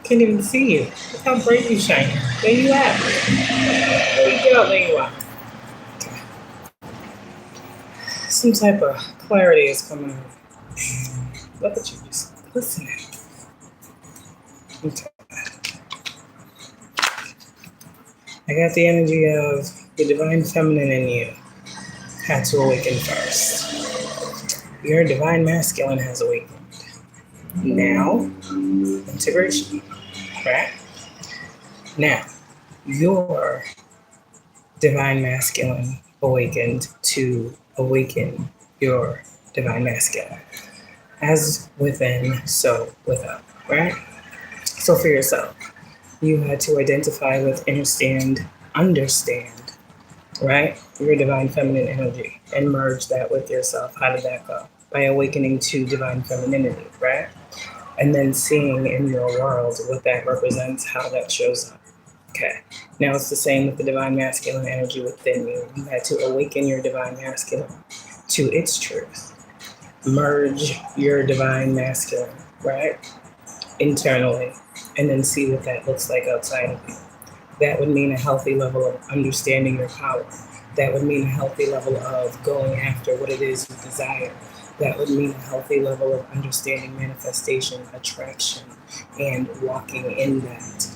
Can't even see you. Look how bright you shine. Where you at? There you go. There you are. Some type of clarity is coming out. Look at you just listening. Okay. I got the energy of the divine feminine in you had to awaken first. Your divine masculine has awakened. Now, integration, right? Now, your divine masculine awakened to awaken your divine masculine. As within, so without, right? So for yourself, you had to identify with, understand, right? Your divine feminine energy and merge that with yourself. How did that go? By awakening to divine femininity, right? And then seeing in your world what that represents, how that shows up. Okay. Now it's the same with the divine masculine energy within you. You had to awaken your divine masculine to its truth. Merge your divine masculine, right? Internally, and then see what that looks like outside of you. That would mean a healthy level of understanding your power. That would mean a healthy level of going after what it is you desire. That would mean a healthy level of understanding manifestation, attraction, and walking in that.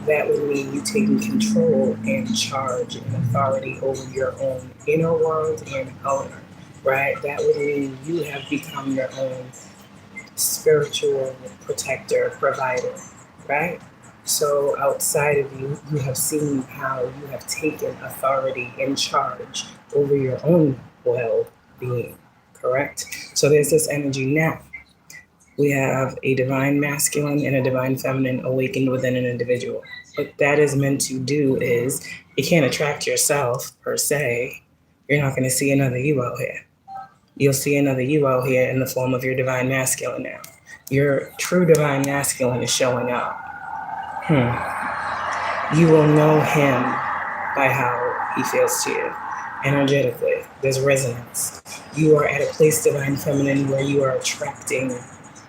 That would mean you taking control and charge and authority over your own inner world and outer, right? That would mean you have become your own spiritual protector, provider, right? So outside of you, you have seen how you have taken authority and charge over your own well-being, correct? So there's this energy now. We have a divine masculine and a divine feminine awakened within an individual. What that is meant to do is, you can't attract yourself per se. You're not going to see another you out here. You'll see another you out here in the form of your divine masculine now. Your true divine masculine is showing up. You will know him by how he feels to you. Energetically, there's resonance. You are at a place, divine feminine, where you are attracting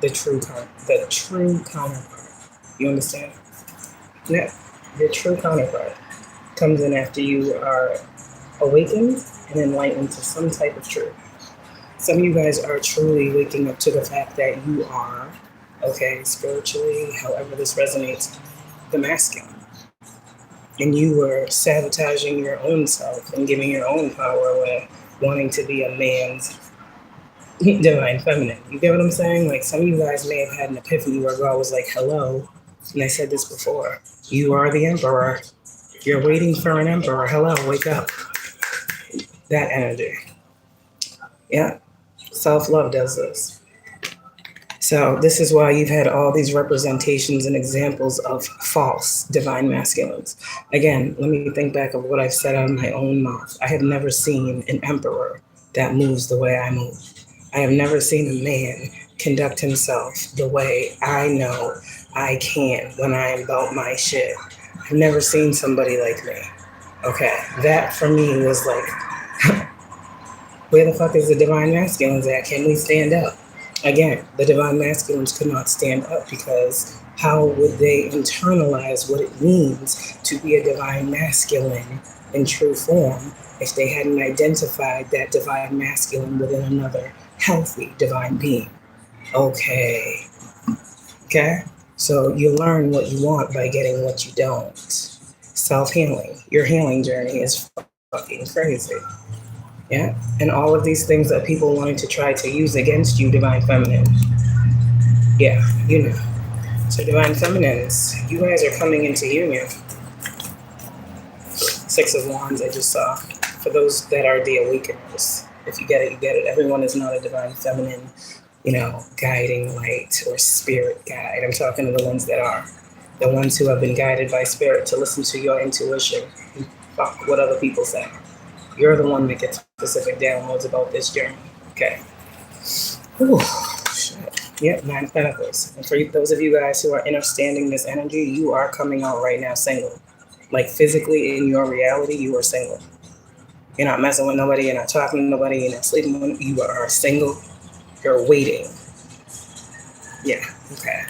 the true counterpart. You understand? Yeah. Your true counterpart comes in after you are awakened and enlightened to some type of truth. Some of you guys are truly waking up to the fact that you are, okay, spiritually, however this resonates, the masculine. And you were sabotaging your own self and giving your own power away, wanting to be a man's divine feminine. You get what I'm saying? Like, some of you guys may have had an epiphany where God was like, hello, and I said this before, you are the emperor. You're waiting for an emperor. Hello, wake up. That energy. Yeah. Self-love does this. So this is why you've had all these representations and examples of false divine masculines. Again, let me think back of what I've said out of my own mouth. I have never seen an emperor that moves the way I move. I have never seen a man conduct himself the way I know I can when I am about my shit. I've never seen somebody like me. Okay, that for me was like, where the fuck is the divine masculines at? Can we stand up? Again, the divine masculines could not stand up because how would they internalize what it means to be a divine masculine in true form if they hadn't identified that divine masculine within another healthy divine being? Okay. So you learn what you want by getting what you don't. Self-healing. Your healing journey is fucking crazy. Yeah, and all of these things that people wanted to try to use against you, divine feminine. Yeah, you know. So divine feminines, you guys are coming into union. 6 of Wands I just saw. For those that are the Awakeners, if you get it, you get it. Everyone is not a divine feminine, guiding light or spirit guide. I'm talking to the ones that are. The ones who have been guided by spirit to listen to your intuition. Fuck what other people say. You're the one that gets specific downloads about this journey. Okay. Whew, shit. Yep, 9 of Pentacles. And for those of you guys who are understanding this energy, you are coming out right now single. Like, physically, in your reality, you are single. You're not messing with nobody, you're not talking to nobody, you're not sleeping with nobody. You are single. You're waiting. Yeah, okay.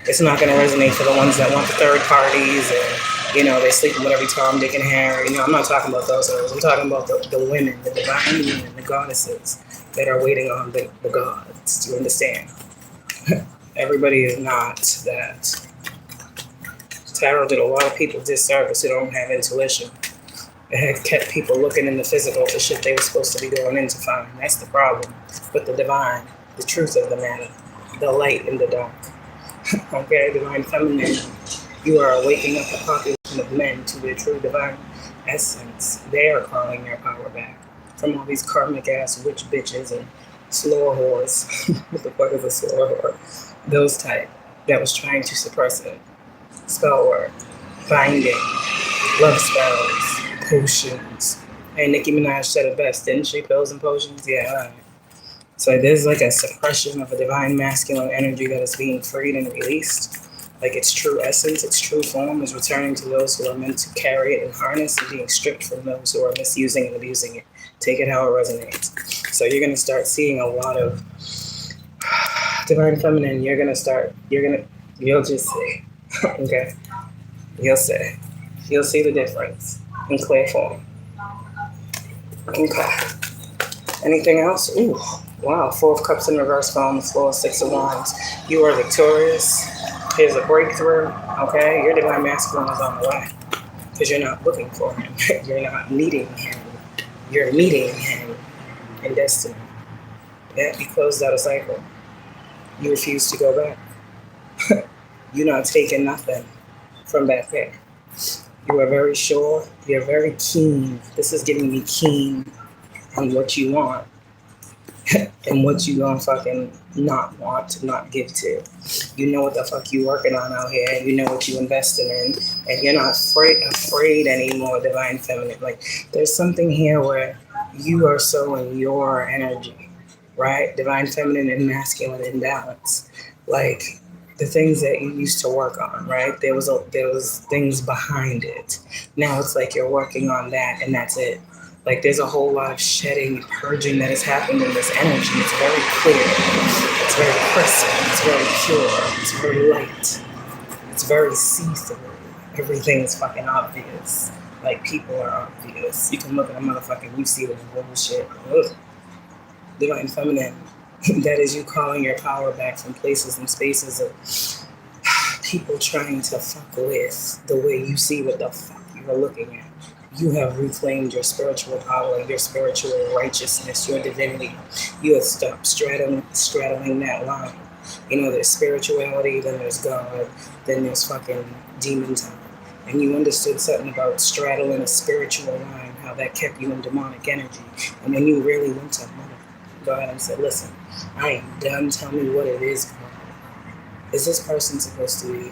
It's not going to resonate for the ones that want the third parties and, you know, they're sleeping with every Tom, Dick, and Harry. You know, I'm not talking about those souls. I'm talking about the women, the divine women, the goddesses that are waiting on the gods. Do you understand? Everybody is not that. Tarot did a lot of people disservice who don't have intuition. It had kept people looking in the physical for shit they were supposed to be going in to find. That's the problem. But the divine, the truth of the matter, the light in the dark. Okay, divine feminine, you are waking up the population of men to their true divine essence. They are calling their power back from all these karmic ass witch bitches and slow whores. What the fuck is a slow whore? Those type that was trying to suppress it. Spell work, binding, love spells, potions. Hey, Nicki Minaj said it best, didn't she? Pills and potions? Yeah, all right. So there's like a suppression of a divine masculine energy that is being freed and released. Like its true essence, its true form is returning to those who are meant to carry it and harness, and being stripped from those who are misusing and abusing it. Take it how it resonates. So you're going to start seeing a lot of divine feminine. You'll just see. Okay? You'll see. You'll see the difference in clear form. Okay. Anything else? Ooh. Wow, 4 of Cups in reverse fell on the floor, 6 of Wands. You are victorious. Here's a breakthrough, okay? Your divine masculine is on the way. Because you're not looking for him. You're not needing him. You're meeting him in destiny. Yeah, you closed out a cycle. You refuse to go back. You're not taking nothing from back there. You are very sure. You're very keen. This is giving me keen on what you want. And what you gonna fucking not want to not give to. You know what the fuck you working on out here, and you know what you investing in, and you're not afraid anymore, divine feminine. Like there's something here where you are so in your energy, right? Divine feminine and masculine in balance. Like the things that you used to work on, right? There was things behind it. Now it's like you're working on that, and that's it. Like there's a whole lot of shedding, purging that has happened in this energy. It's very clear. It's very crisp. It's very pure. It's very light. It's very see-through. Everything is fucking obvious. Like people are obvious. You can look at a motherfucker, you see the bullshit. Ugh. Divine feminine. That is you calling your power back from places and spaces of people trying to fuck with the way you see what the fuck you're looking at. You have reclaimed your spiritual power, your spiritual righteousness, your divinity. You have stopped straddling that line. You know, there's spirituality, then there's God, then there's fucking demon time. And you understood something about straddling a spiritual line, how that kept you in demonic energy. And when you really went to God and said, listen, I am done, tell me what it is, God. Is this person supposed to be?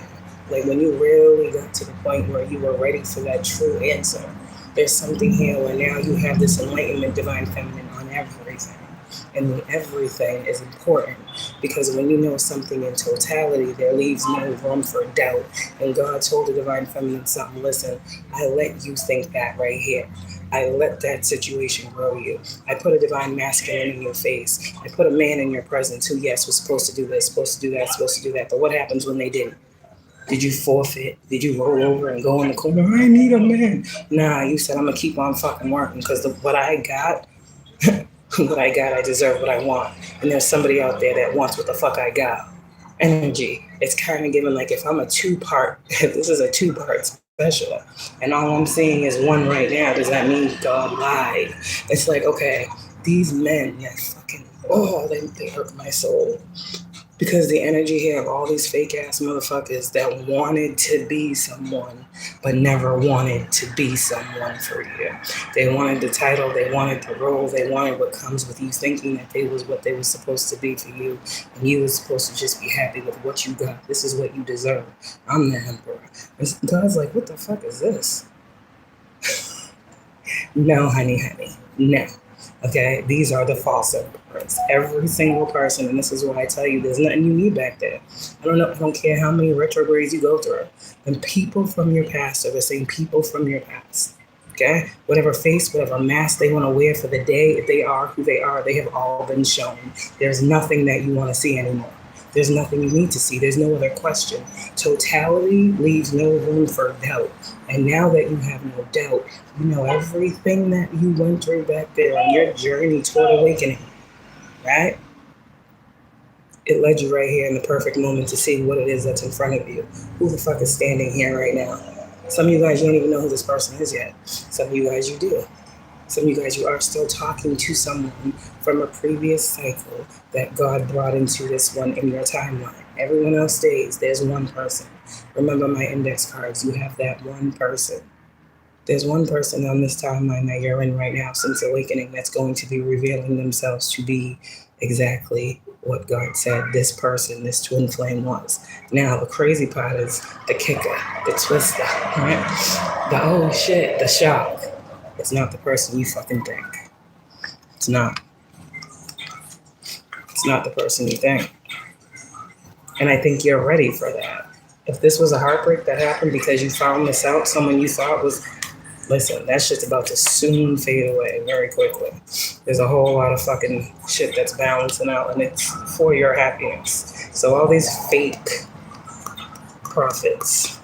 Like when you really got to the point where you were ready for that true answer, there's something here where now you have this enlightenment, divine feminine on everything. And everything is important because when you know something in totality, there leaves no room for doubt. And God told the divine feminine something, listen, I let you think that right here. I let that situation grow you. I put a divine masculine in your face. I put a man in your presence who, yes, was supposed to do this, supposed to do that, supposed to do that. But what happens when they didn't? Did you forfeit? Did you roll over and go in the corner? I need a man. Nah, you said I'm gonna keep on fucking working because what I got, I deserve what I want. And there's somebody out there that wants what the fuck I got. Energy. It's kind of given like if I'm a two-part, if this is a two-part special, and all I'm seeing is one right now, does that mean God lied? It's like, okay, these men, yeah, fucking, they hurt my soul. Because the energy here of all these fake ass motherfuckers that wanted to be someone, but never wanted to be someone for you. They wanted the title, they wanted the role, they wanted what comes with you thinking that they was what they were supposed to be for you. And you were supposed to just be happy with what you got. This is what you deserve. I'm the emperor. And God's like, what the fuck is this? No, honey, no. Okay, these are the false emperors. Every single person, and this is why I tell you, there's nothing you need back there. I don't care how many retrogrades you go through. And people from your past are the same people from your past. Okay, whatever face, whatever mask they want to wear for the day, if they are who they are, they have all been shown. There's nothing that you want to see anymore. There's nothing you need to see. There's no other question. Totality leaves no room for doubt. And now that you have no doubt, you know everything that you went through back there on your journey toward awakening, right? It led you right here in the perfect moment to see what it is that's in front of you. Who the fuck is standing here right now? Some of you guys, you don't even know who this person is yet. Some of you guys, you do. Some of you guys, you are still talking to someone from a previous cycle that God brought into this one in your timeline. Everyone else stays. There's one person. Remember my index cards. You have that one person. There's one person on this timeline that you're in right now since awakening that's going to be revealing themselves to be exactly what God said this person, this twin flame was. Now, the crazy part is the kicker, the twister, right? The oh shit, the shock. It's not the person you fucking think. It's not. It's not the person you think. And I think you're ready for that. If this was a heartbreak that happened because you found this out, someone you thought was, listen, that shit's about to soon fade away very quickly. There's a whole lot of fucking shit that's balancing out, and it's for your happiness. So all these fake prophets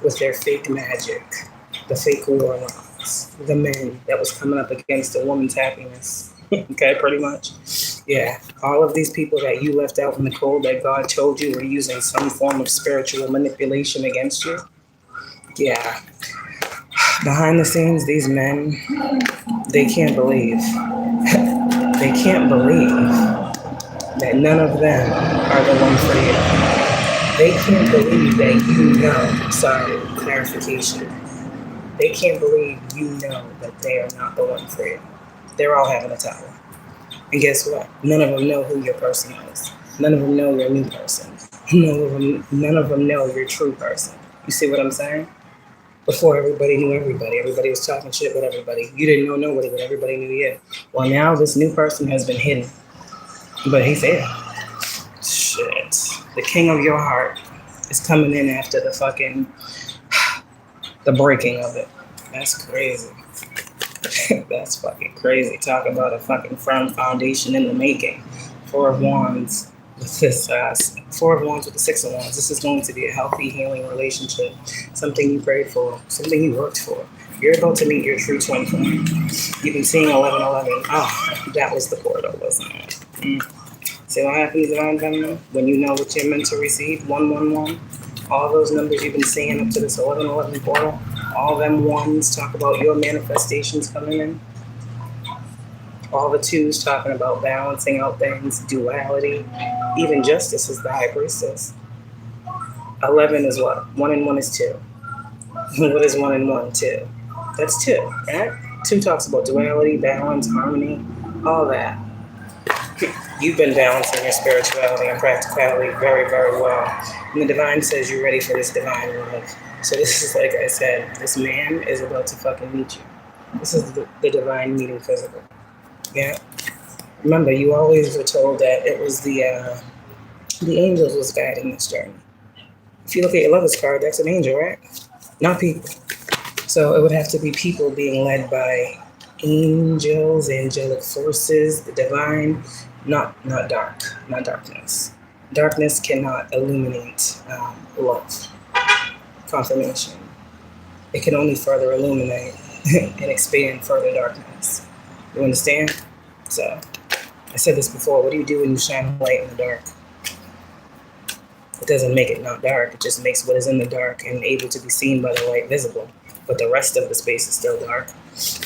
with their fake magic, the fake warlocks, the men that was coming up against a woman's happiness, okay, pretty much. Yeah, all of these people that you left out in the cold that God told you were using some form of spiritual manipulation against you. Yeah. Behind the scenes, these men, they can't believe. They can't believe that none of them are the one for you. They can't believe that you know. Sorry, clarification. They can't believe you know that they are not the one for you. They're all having a tower. And guess what? None of them know who your person is. None of them know your new person. None of them know your true person. You see what I'm saying? Before, everybody knew everybody. Everybody was talking shit with everybody. You didn't know nobody, but everybody knew you. Well, now this new person has been hidden. But he's there. Shit. The king of your heart is coming in after the fucking... the breaking of it. That's crazy. That's fucking crazy. Talk about a fucking firm foundation in the making. Four of Wands with this, Four of Wands with the Six of Wands. This is going to be a healthy, healing relationship. Something you prayed for. Something you worked for. You're about to meet your true twin flame. You've been seeing 1111. Oh, that was the portal, wasn't it? See what happens, Divine Feminine? When you know what you're meant to receive, 111. All those numbers you've been seeing up to this 1111 portal, all them ones talk about your manifestations coming in. All the twos talking about balancing out things, duality. Even Justice is the High Priestess. 11 is what? 1 and 1 is 2. What is 1 and 1? 2. That's 2, right? 2 talks about duality, balance, harmony, all that. You've been balancing your spirituality and practicality very, very well. And the Divine says you're ready for this divine love. So this is, like I said, this man is about to fucking meet you. This is the divine meeting physical. Yeah. Remember, you always were told that it was the angels was guiding this journey. If you look at your lover's card, that's an angel, right? Not people. So it would have to be people being led by angels, angelic forces, the divine, not darkness. Darkness cannot illuminate love, confirmation. It can only further illuminate and expand further darkness. You understand? So, I said this before, what do you do when you shine a light in the dark? It doesn't make it not dark, it just makes what is in the dark and able to be seen by the light visible. But the rest of the space is still dark.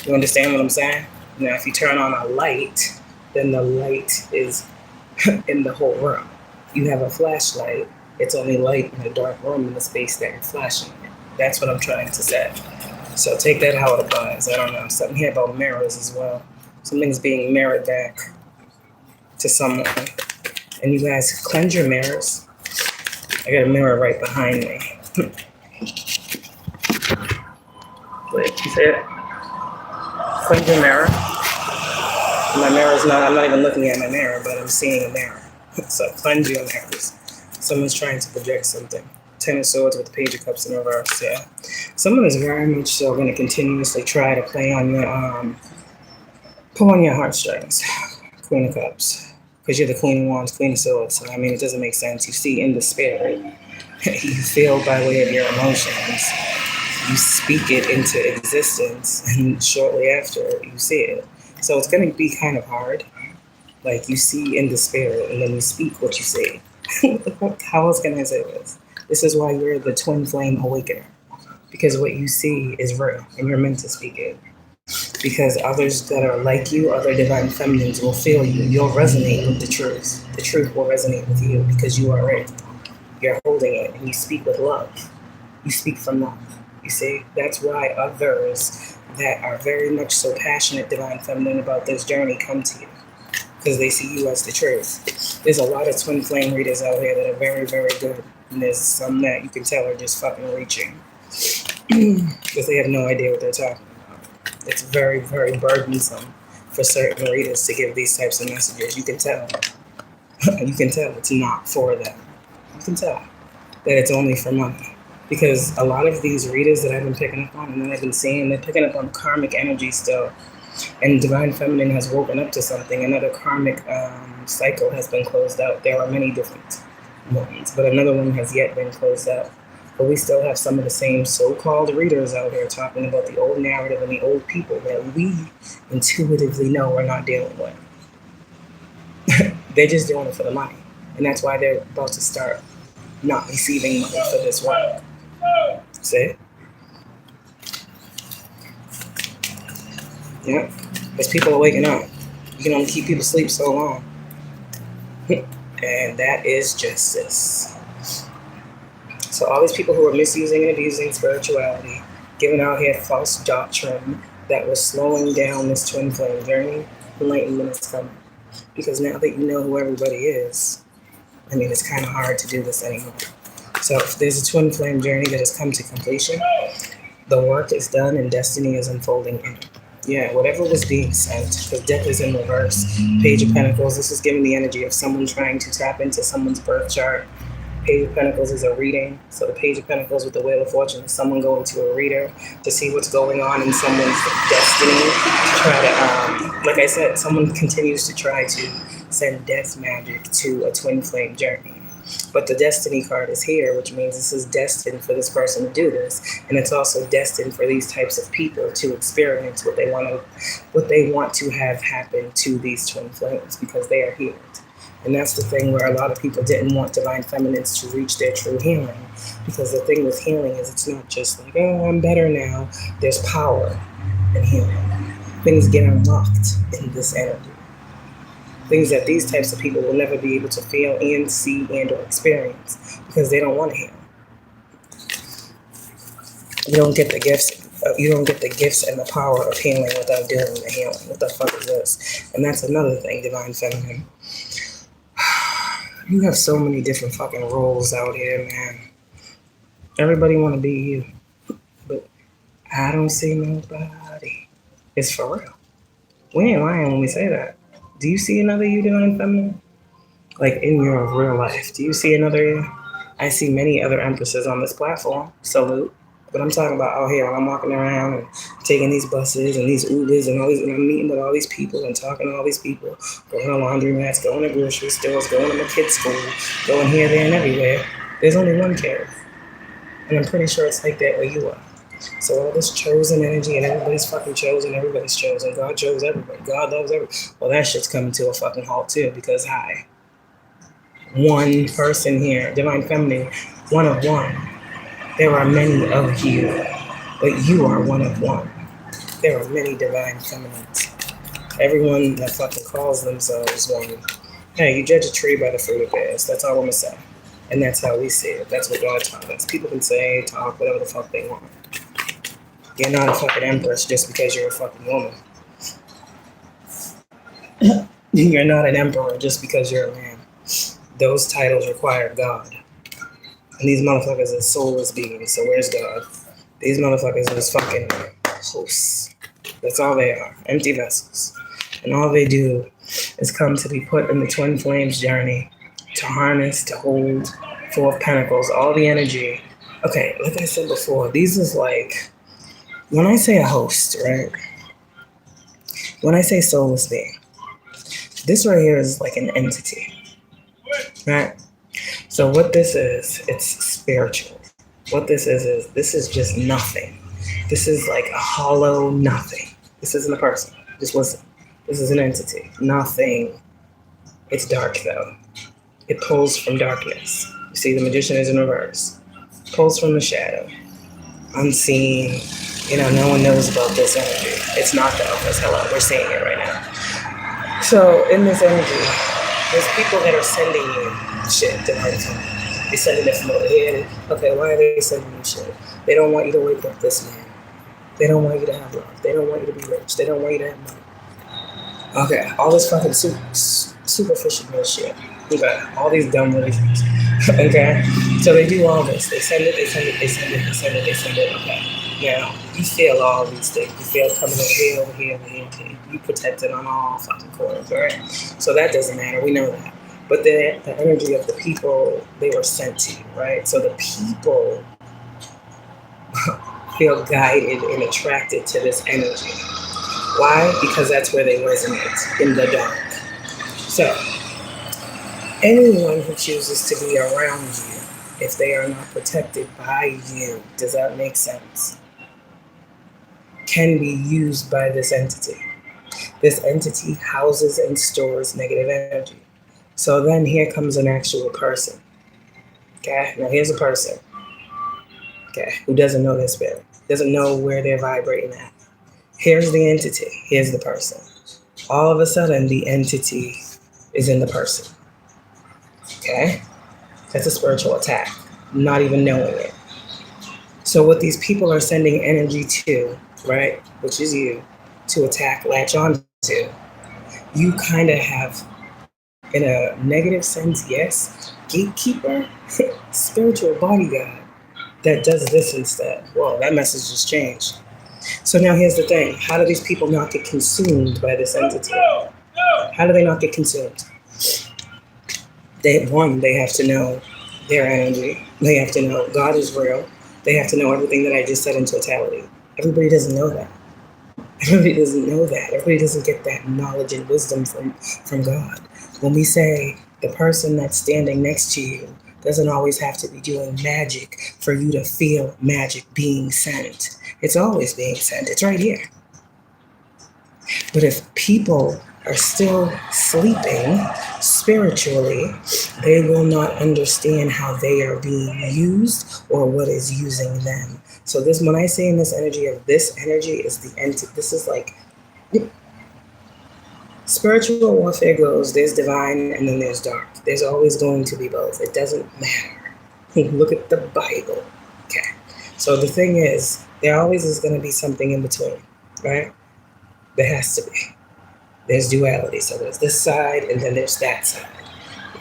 You understand what I'm saying? Now, if you turn on a light, then the light is in the whole room. You have a flashlight, it's only light in a dark room in the space that you're flashing in. That's what I'm trying to say. So take that how it applies. I don't know. Something here about mirrors as well. Something's being mirrored back to someone. And you guys cleanse your mirrors. I got a mirror right behind me. Wait, you see it? Cleanse your mirror. My mirror's not, I'm not even looking at my mirror, but I'm seeing a mirror. So cleanse your mirrors. Someone's trying to project something. 10 of Swords with the Page of Cups in reverse, yeah. Someone is very much so going to continuously try to play on your, pull on your heartstrings. Queen of Cups. because you're the Queen of Wands, Queen of Swords. So, I mean, it doesn't make sense. You see in the spirit. You feel by way of your emotions. You speak it into existence, and shortly after, you see it. So it's going to be kind of hard. Like, you see in the spirit, and then you speak what you see. How else can I say this? This is why you're the twin flame awakener. Because what you see is real, and you're meant to speak it. Because others that are like you, other divine feminines, will feel you. You'll resonate with the truth. The truth will resonate with you because you are it. You're holding it, and you speak with love. You speak from love. You see, that's why others that are very much so passionate, divine feminine, about this journey come to you. Because they see you as the truth. There's a lot of twin flame readers out here that are very, very good. And there's some that you can tell are just fucking reaching. Because they have no idea what they're talking about. It's very, very burdensome for certain readers to give these types of messages. You can tell. You can tell it's not for them. You can tell that it's only for money. Because a lot of these readers that I've been picking up on and that I've been seeing, they're picking up on karmic energy still. And Divine Feminine has woken up to something. Another karmic cycle has been closed out. There are many different ones, but another one has yet been closed out. But we still have some of the same so-called readers out here talking about the old narrative and the old people that we intuitively know we're not dealing with. They're just doing it for the money. And that's why they're about to start not receiving money for this work. See? Yeah. Because people are waking up. You can only keep people asleep so long. And that is justice. So all these people who are misusing and abusing spirituality, giving out here false doctrine that was slowing down this twin flame journey, enlightenment is coming. Because now that you know who everybody is, I mean, it's kind of hard to do this anymore. So if there's a twin flame journey that has come to completion, the work is done and destiny is unfolding in it. Yeah, whatever was being sent, because death is in reverse. Page of Pentacles, this is giving the energy of someone trying to tap into someone's birth chart. Page of Pentacles is a reading. So the Page of Pentacles with the Wheel of Fortune is someone going to a reader to see what's going on in someone's destiny. To try to, like I said, someone continues to try to send death magic to a twin flame journey. But the destiny card is here, which means this is destined for this person to do this. And it's also destined for these types of people to experience what they want to have happen to these twin flames, because they are healed. And that's the thing where a lot of people didn't want divine feminines to reach their true healing. Because the thing with healing is it's not just like, oh, I'm better now. There's power in healing. Things get unlocked in this energy. Things that these types of people will never be able to feel and see and or experience because they don't want to heal. You don't get the gifts. You don't get the gifts and the power of healing without doing the healing. What the fuck is this? And that's another thing, divine feminine. You have so many different fucking roles out here, man. Everybody want to be you, but I don't see nobody. It's for real. We ain't lying when we say that. Do you see another you, divine feminine? Like in your real life, do you see another you? I see many other empresses on this platform. Salute. But I'm talking about out here when I'm walking around and taking these buses and these Ubers and all these, and I'm meeting with all these people and talking to all these people, going to laundromats, going to grocery stores, going to my kids' school, going here, there, and everywhere. There's only one kid. And I'm pretty sure it's like that where you are. So all this chosen energy and everybody's fucking chosen, everybody's chosen. God chose everybody. God loves everybody. Well, that shit's coming to a fucking halt too, because hi. One person here, divine feminine, one of one. There are many of you, but you are one of one. There are many divine feminines. Everyone that fucking calls themselves one. Hey, you judge a tree by the fruit it bears. That's all I'm gonna say. And that's how we see it. That's what God taught us. People can say, talk, whatever the fuck they want. You're not a fucking empress just because you're a fucking woman. You're not an emperor just because you're a man. Those titles require God. And these motherfuckers are soulless beings, so where's God? These motherfuckers are just fucking hosts. That's all they are, empty vessels. And all they do is come to be put in the twin flames journey, to harness, to hold, Four of Pentacles, all the energy. Okay, like I said before, these is like, when I say a host, right? When I say soulless being, This right here is like an entity, right? So what this is, it's spiritual. What this is just nothing. This is like a hollow nothing. This isn't a person. Just listen. This is an entity. Nothing. It's dark though. It pulls from darkness. You see, the magician is in reverse. Pulls from the shadow. Unseen. No one knows about this energy. It's not the office. Hello, we're seeing it right now. So in this energy, there's people that are sending you shit to hurt you. They sending it from over here. Okay, why are they sending you shit? They don't want you to wake up this man. They don't want you to have love. They don't want you to be rich. They don't want you to have money. Okay, all this fucking superficial bullshit. Okay, all these dumb reasons. Okay, so they do all this. They send it, they send it, they send it, they send it, they send it. Okay, now you feel all these things. You feel coming over here. You protected on all fucking corners, right? So that doesn't matter. We know that. But the energy of the people, they were sent to you, right? So the people feel guided and attracted to this energy. Why? Because that's where they resonate, in the dark. So anyone who chooses to be around you, if they are not protected by you, does that make sense? Can be used by this entity. This entity houses and stores negative energy. So then here comes an actual person. Okay, now here's a person. Okay, who doesn't know their spirit, doesn't know where they're vibrating at. Here's the entity, here's the person. All of a sudden, the entity is in the person. Okay, that's a spiritual attack, not even knowing it. So what these people are sending energy to, right, which is you, to attack, latch on to, you kind of have, in a negative sense, yes, gatekeeper, spiritual bodyguard that does this instead. Well, that message just changed. So now here's the thing. How do these people not get consumed by this entity? How do they not get consumed? They have to know their energy. They have to know God is real. They have to know everything that I just said in totality. Everybody doesn't know that. Everybody doesn't know that. Everybody doesn't get that knowledge and wisdom from God. When we say the person that's standing next to you doesn't always have to be doing magic for you to feel magic being sent. It's always being sent. It's right here. But if people are still sleeping spiritually, they will not understand how they are being used or what is using them. So this, when I say in this energy of this energy is the entity, this is like spiritual warfare goes, there's divine and then there's dark. There's always going to be both. It doesn't matter. Look at the Bible. Okay. So the thing is, there always is going to be something in between, right? There has to be. There's duality. So there's this side and then there's that side.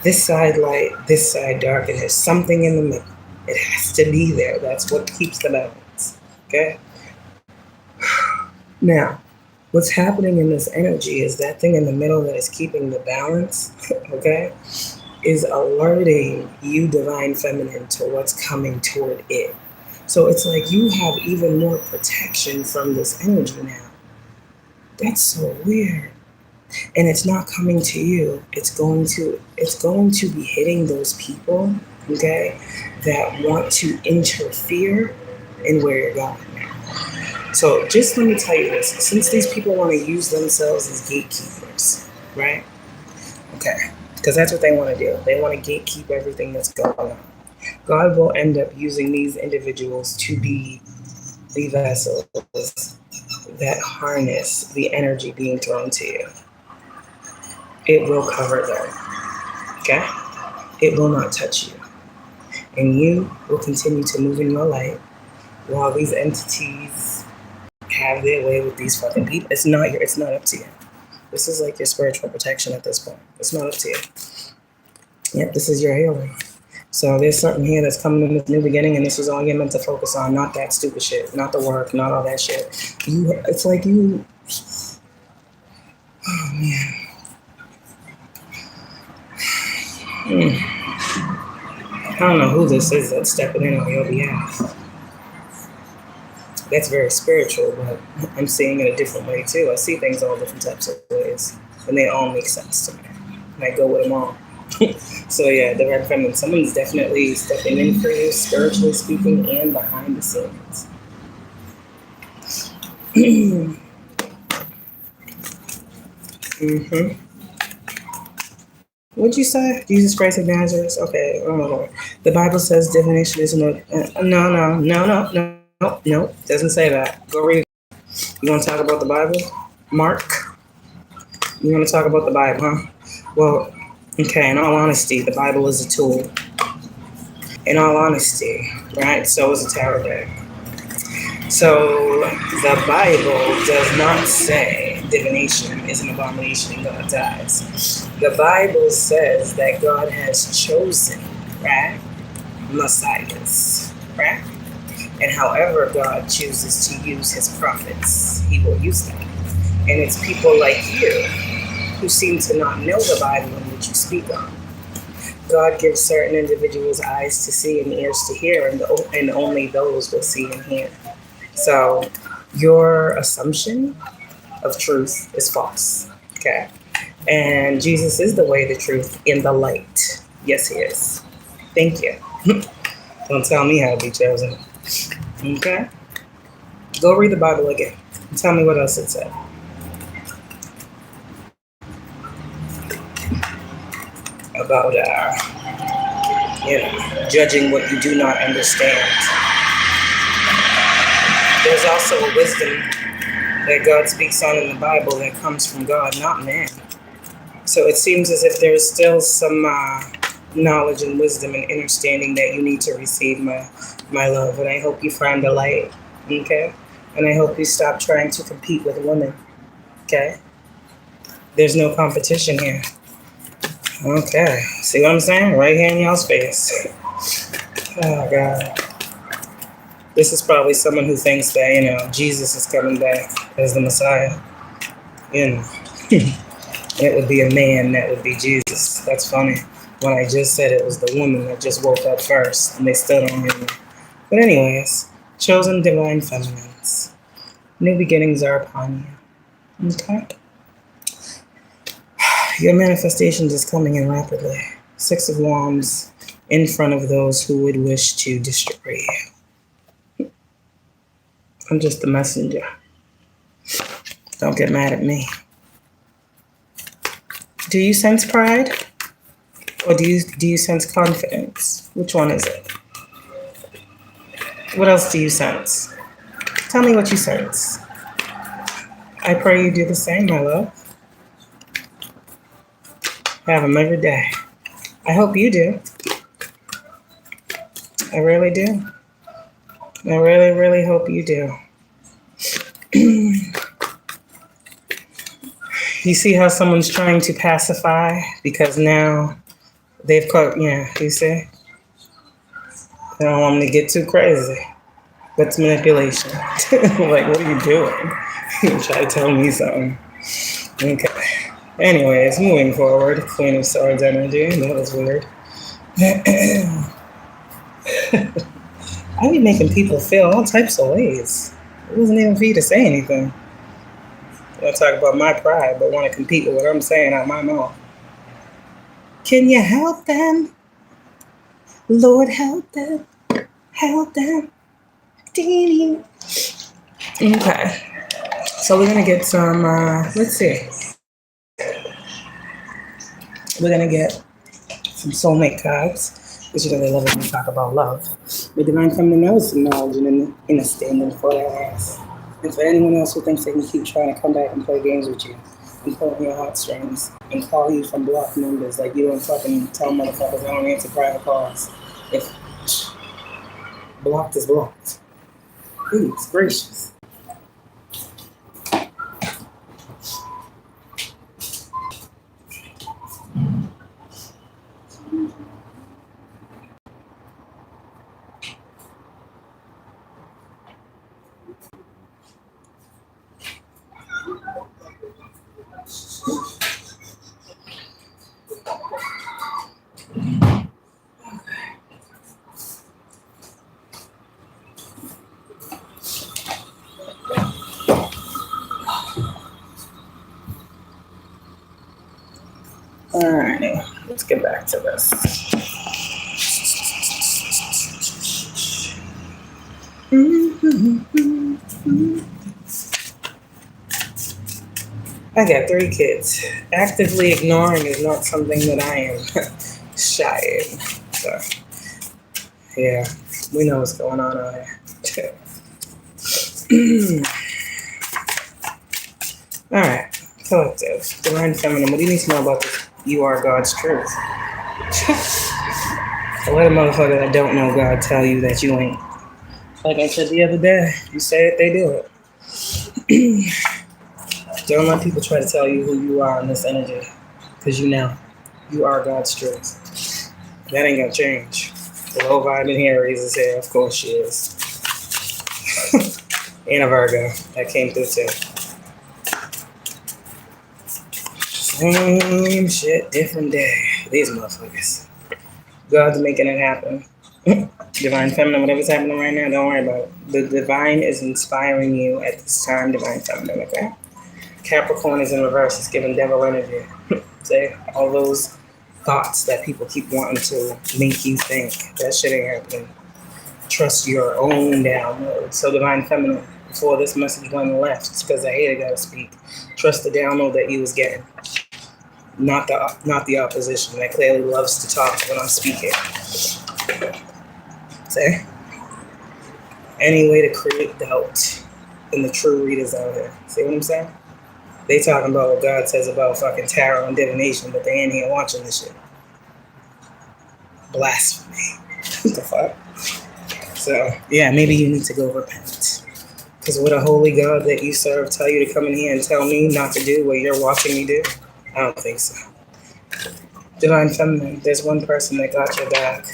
This side light, this side dark, and there's something in the middle. It has to be there. That's what keeps the balance. Okay? Now, what's happening in this energy is that thing in the middle that is keeping the balance, okay, is alerting you, divine feminine, to what's coming toward it. So it's like you have even more protection from this energy now. That's so weird. And it's not coming to you. It's going to be hitting those people, okay, that want to interfere in where you're going now. So just let me tell you this. Since these people want to use themselves as gatekeepers, right? Okay, because that's what they want to do. They want to gatekeep everything that's going on. God will end up using these individuals to be the vessels that harness the energy being thrown to you. It will cover them, okay? It will not touch you. And you will continue to move in your light while these entities have their way with these fucking people. It's not up to you. This is like your spiritual protection at this point. It's not up to you. Yep, this is your healing. So there's something here that's coming in this new beginning, and this is all you're meant to focus on, not that stupid shit, not the work, not all that shit. It's like you, oh man. I don't know who this is that's stepping in on your behalf. That's very spiritual, but I'm seeing it a different way too. I see things all different types of ways. and they all make sense to me. And I go with them all. So yeah, divine feminine. Someone's definitely stepping in for you, spiritually speaking, and behind the scenes. What'd you say? Jesus Christ of Nazareth? Okay, the Bible says divination is no. No. Doesn't say that. Go read it. You want to talk about the Bible? Mark? You want to talk about the Bible, huh? Well, okay, in all honesty, the Bible is a tool. In all honesty, right? So is a tarot deck. So the Bible does not say divination is an abomination in God's eyes. The Bible says that God has chosen, right, messiahs, right? And however God chooses to use his prophets, he will use them. And it's people like you who seem to not know the Bible in which you speak on. God gives certain individuals eyes to see and ears to hear, and only those will see and hear. So your assumption of truth is false, okay? And Jesus is the way, the truth, and the light. Yes, he is. Thank you. Don't tell me how to be chosen. Okay? Go read the Bible again. Tell me what else it said. About, judging what you do not understand. There's also a wisdom that God speaks on in the Bible that comes from God, not man. So it seems as if there's still some knowledge and wisdom and understanding that you need to receive, my love. And I hope you find the light, okay? And I hope you stop trying to compete with women, okay? There's no competition here. Okay, see what I'm saying? Right here in y'all's face. Oh, God. This is probably someone who thinks that, Jesus is coming back as the Messiah. It would be a man that would be Jesus. That's funny. When I just said it was the woman that just woke up first, and they still don't hear me. But anyways, chosen divine feminines. New beginnings are upon you. Okay? Your manifestations is coming in rapidly. 6 of Wands in front of those who would wish to destroy you. I'm just the messenger. Don't get mad at me. Do you sense pride? Or do you sense confidence? Which one is it? What else do you sense? Tell me what you sense. I pray you do the same, my love. Have them every day. I hope you do. I really do. I really, really hope you do. You see how someone's trying to pacify because now they've caught, you see? They don't want me to get too crazy. But it's manipulation. Like, what are you doing? You try to tell me something. Okay. Anyways, moving forward. Queen of Swords energy. That was weird. I be making people feel all types of ways. It wasn't even for you to say anything. I talk about my pride, but want to compete with what I'm saying out my mouth. Can you help them? Lord, help them. Help them. Okay. So we're going to get some, let's see. We're going to get some soulmate cards, which they love when we talk about love. The divine feminine knows some knowledge and understanding for their ass. And for anyone else who thinks they can keep trying to come back and play games with you and pull on your heartstrings and call you from blocked numbers like you don't fucking tell motherfuckers I don't answer private calls. If blocked is blocked. Goodness gracious. Alright, let's get back to this. I got 3 kids. Actively ignoring is not something that I am shy in. So, yeah, we know what's going on out here. Alright, collective. Divine Feminine, what do you need to know about this? You are God's truth. Let a motherfucker that don't know God tell you that you ain't. Like I said the other day, you say it, they do it. Don't let people try to tell you who you are in this energy. Because you know, you are God's truth. That ain't gonna change. The low vibe in here raises hair, of course she is. And a Virgo, that came through too. Same shit, different day. These motherfuckers. God's making it happen. Divine Feminine, whatever's happening right now, don't worry about it. The divine is inspiring you at this time, Divine Feminine, okay? Capricorn is in reverse. It's giving devil energy. See? All those thoughts that people keep wanting to make you think. That shit ain't happening. Trust your own download. So Divine Feminine, before this message went left, it's because I hated gotta speak. Trust the download that you was getting. Not the opposition that clearly loves to talk when I'm speaking. See? Any way to create doubt in the true readers out here. See what I'm saying? They talking about what God says about fucking tarot and divination, but they ain't here watching this shit. Blasphemy. What the fuck? So, yeah, maybe you need to go repent. Because would a holy God that you serve tell you to come in here and tell me not to do what you're watching me do? I don't think so. Divine Feminine, there's one person that got your back.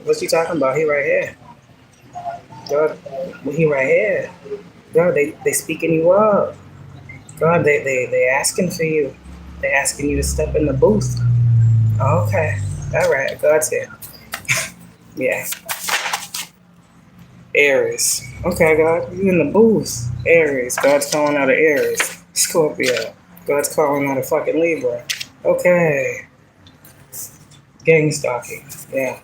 What you talking about? He right here. God, he right here. God, they speaking you up. God, they asking for you. They asking you to step in the booth. Oh, okay. All right. God's here. Yeah. Aries. Okay, God. You in the booth. Aries. God's calling out of Aries. Scorpio. God's calling out of fucking Libra. Okay. Gang stalking. Yeah.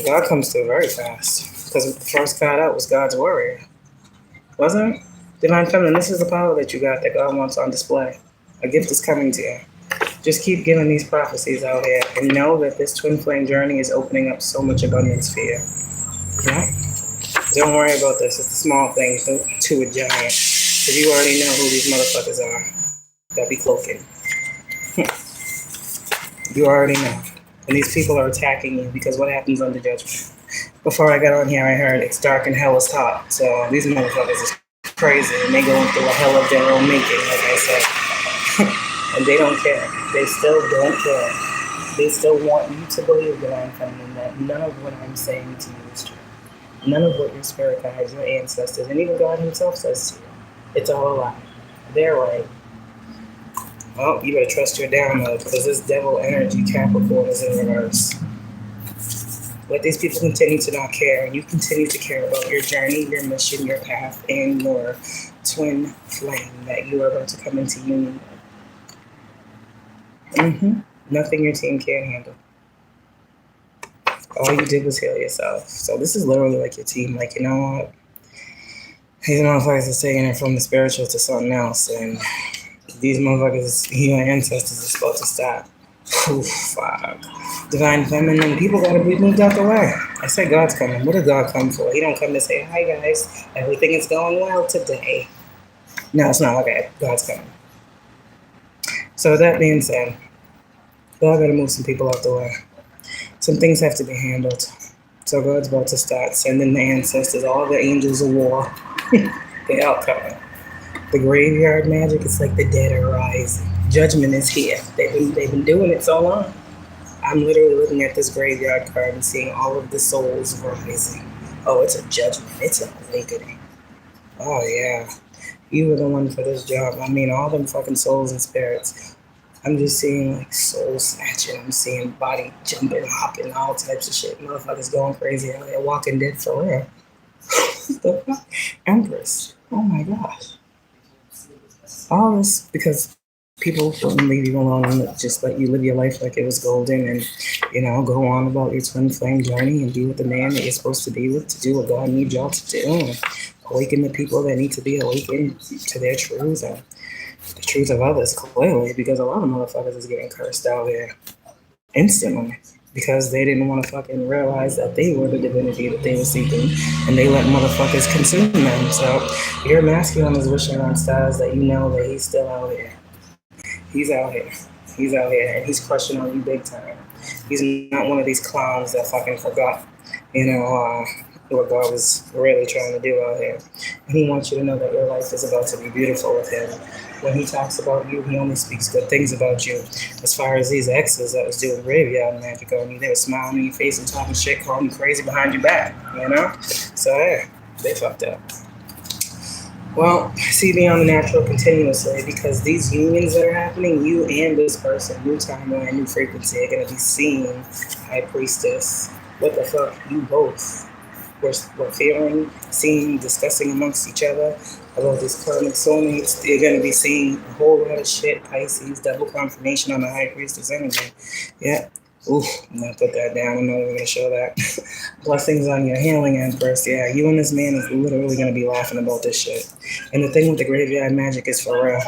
God comes through very fast. Because the first card out was God's warrior. Wasn't it? Divine Feminine, this is the power that you got that God wants on display. A gift is coming to you. Just keep giving these prophecies out here and know that this twin flame journey is opening up so much abundance for you. Yeah? Don't worry about this. It's the small things to a giant. Because you already know who these motherfuckers are that be cloaking. You already know. And these people are attacking you because what happens under judgment? Before I got on here, I heard it's dark and hell is hot. So these motherfuckers is crazy and they going through a hell of their own making, like I said. And they don't care. They still don't care. They still want you to believe, Divine Feminine, that none of what I'm saying to you is true. None of what your spirit guides, your ancestors, and even God himself says to you. It's all a lie. They're right. Well, you better trust your download because this devil energy Capricorn is in reverse. Let these people continue to not care, and you continue to care about your journey, your mission, your path, and your twin flame that you are about to come into union with. Nothing your team can't handle. All you did was heal yourself. So this is literally like your team. Like, you know what? These motherfuckers are taking it from the spiritual to something else, and these motherfuckers, your ancestors, are supposed to stop. Ooh, fuck. Divine Feminine, people gotta be moved out the way. I said God's coming. What did God come for? He don't come to say, hi guys, everything is going well today. No, it's not okay. God's coming. So with that being said, God gotta move some people out the way. Some things have to be handled. So God's about to start sending the ancestors, all the angels of war. They out coming. The graveyard magic is like the dead are rising. Judgment is here. They've been doing it so long. I'm literally looking at this graveyard card and seeing all of the souls rising. Oh, it's a judgment. It's an awakening. Oh, yeah. You were the one for this job. I mean, all them fucking souls and spirits. I'm just seeing, like, soul snatching. I'm seeing body jumping, hopping, all types of shit. Motherfuckers going crazy out there, walking dead for real. What the fuck? Empress. Oh, my gosh. All this because people wouldn't leave you alone and just let you live your life like it was golden and, you know, go on about your twin flame journey and be with the man that you're supposed to be with to do what God needs y'all to do and awaken the people that need to be awakened to their truths and the truth of others clearly, because a lot of motherfuckers is getting cursed out here instantly because they didn't want to fucking realize that they were the divinity that they were seeking and they let motherfuckers consume them. So your masculine is wishing on stars that you know that he's still out here. He's out here. He's out here and he's crushing on you big time. He's not one of these clowns that fucking forgot, you know, what God was really trying to do out here. And he wants you to know that your life is about to be beautiful with him. When he talks about you, he only speaks good things about you. As far as these exes that was doing graveyard magic on you, they were smiling in your face and talking shit, calling you crazy behind your back, you know? So, yeah, they fucked up. Well, see beyond the natural continuously because these unions that are happening, you and this person, new timeline, new frequency, are going to be seeing High Priestess. What the fuck? You both were feeling, seeing, discussing amongst each other about these karmic soulmates. They're going to be seeing a whole lot of shit. Pisces, double confirmation on the High Priestess energy. Yeah. Oof, I'm going to put that down. I'm not even going to show that. Blessings on your healing, Empress. Yeah, you and this man is literally going to be laughing about this shit. And the thing with the graveyard magic is for real.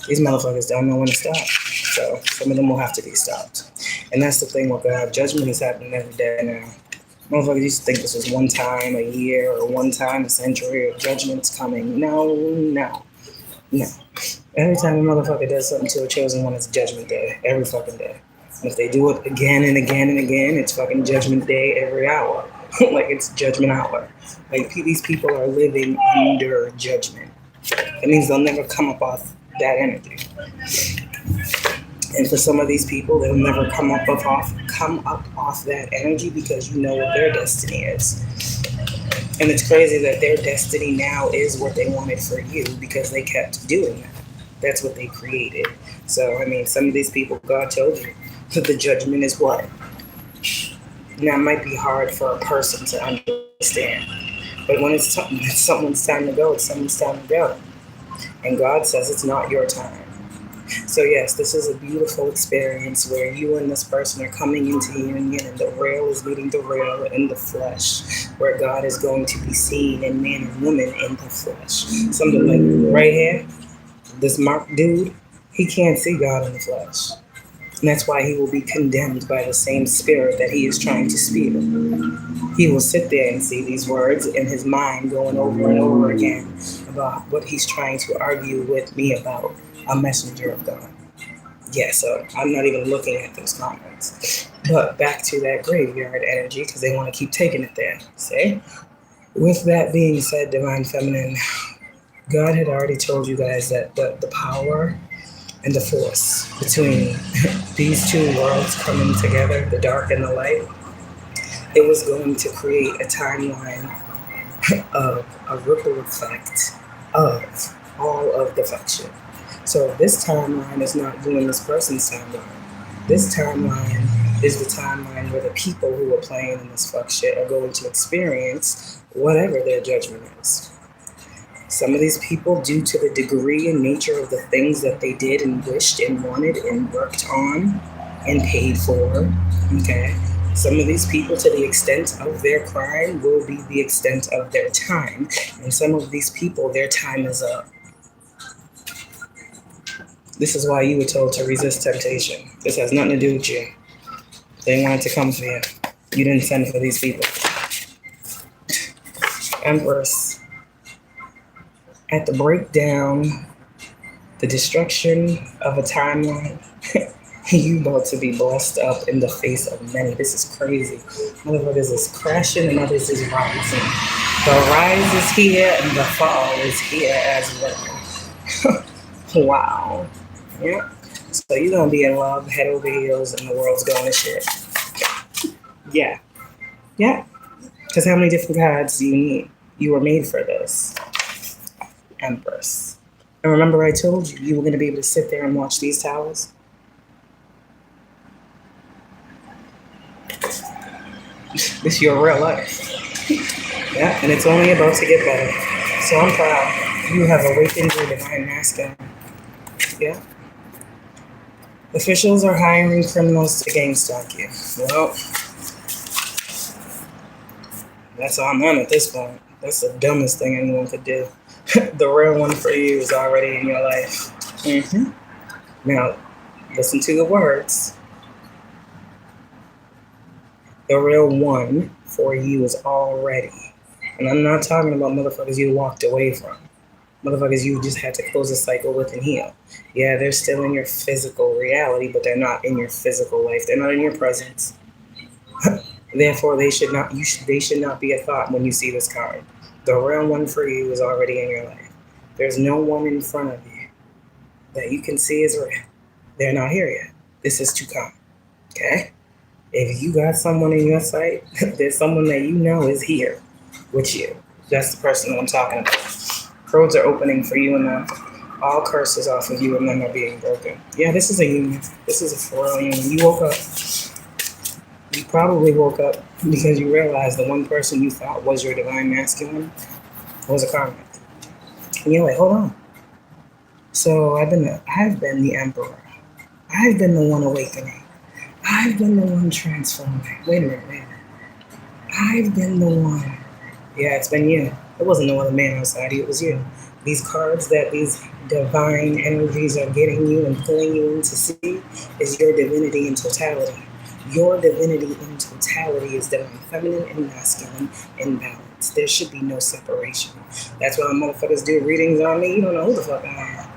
These motherfuckers don't know when to stop. So some of them will have to be stopped. And that's the thing with God. Judgment is happening every day now. Motherfuckers used to think this was one time a year or one time a century or judgment's coming. No. Every time a motherfucker does something to a chosen one, it's judgment day. Every fucking day. And if they do it again and again and again, it's fucking judgment day every hour. Like it's judgment hour. Like these people are living under judgment. It means they'll never come up off that energy. And for some of these people, they'll never come up off that energy because you know what their destiny is. And it's crazy that their destiny now is what they wanted for you because they kept doing that. That's what they created. So, I mean, some of these people, God told you that the judgment is what? Now, it might be hard for a person to understand. But when it's someone's time to go, it's someone's time to go. And God says it's not your time. So yes, this is a beautiful experience where you and this person are coming into union and the real is meeting the real in the flesh, where God is going to be seen in man and woman in the flesh. Something like right here, this Mark dude, he can't see God in the flesh. And that's why he will be condemned by the same spirit that he is trying to spew. He will sit there and see these words in his mind going over and over again about what he's trying to argue with me about. A messenger of God. Yeah, so I'm not even looking at those comments. But back to that graveyard energy, because they want to keep taking it there. See? With that being said, Divine Feminine, God had already told you guys that the power and the force between these two worlds coming together, the dark and the light, it was going to create a timeline of a ripple effect of all of the function. So this timeline is not you and this person's timeline. This timeline is the timeline where the people who are playing in this fuck shit are going to experience whatever their judgment is. Some of these people, due to the degree and nature of the things that they did and wished and wanted and worked on and paid for, okay? Some of these people, to the extent of their crime, will be the extent of their time. And some of these people, their time is up. This is why you were told to resist temptation. This has nothing to do with you. They wanted to come for you. You didn't send for these people. Empress. At the breakdown, the destruction of a timeline, you about to be blessed up in the face of many. This is crazy. Motherfuckers is crashing and others is rising. The rise is here and the fall is here as well. Wow. Yeah. So you're going to be in love, head over heels, and the world's going to shit. Yeah. Yeah. Because how many different cards do you need? You were made for this. Empress. And remember I told you, you were going to be able to sit there and watch these towers? This is your real life. Yeah, and it's only about to get better. So I'm proud. You have awakened your divine masculine. Yeah. Officials are hiring criminals to gang stalk you. Well, that's on them at this point. That's the dumbest thing anyone could do. The real one for you is already in your life. Now, listen to the words. The real one for you is already. And I'm not talking about motherfuckers you walked away from. Motherfuckers you just had to close a cycle with and heal. Yeah, they're still in your physical reality, but they're not in your physical life. They're not in your presence. Therefore, they should not be a thought when you see this card. The real one for you is already in your life. There's no one in front of you that you can see is real. They're not here yet. This is to come. Okay? If you got someone in your sight, there's someone that you know is here with you. That's the person that I'm talking about. Roads are opening for you and them. All curses off of you and them are being broken. Yeah, this is a union. This is a for real union. You woke up. You probably woke up because you realized the one person you thought was your divine masculine was a karmic. And you're like, hold on. So I've been the emperor. I've been the one awakening. I've been the one transforming. Wait a minute. I've been the one. Yeah, it's been you. It wasn't no other man outside you, it was you. These cards that these divine energies are getting you and pulling you in to see is your divinity in totality. Your divinity in totality is divine feminine and masculine in balance. There should be no separation. That's why motherfuckers do readings on me. You don't know who the fuck I am.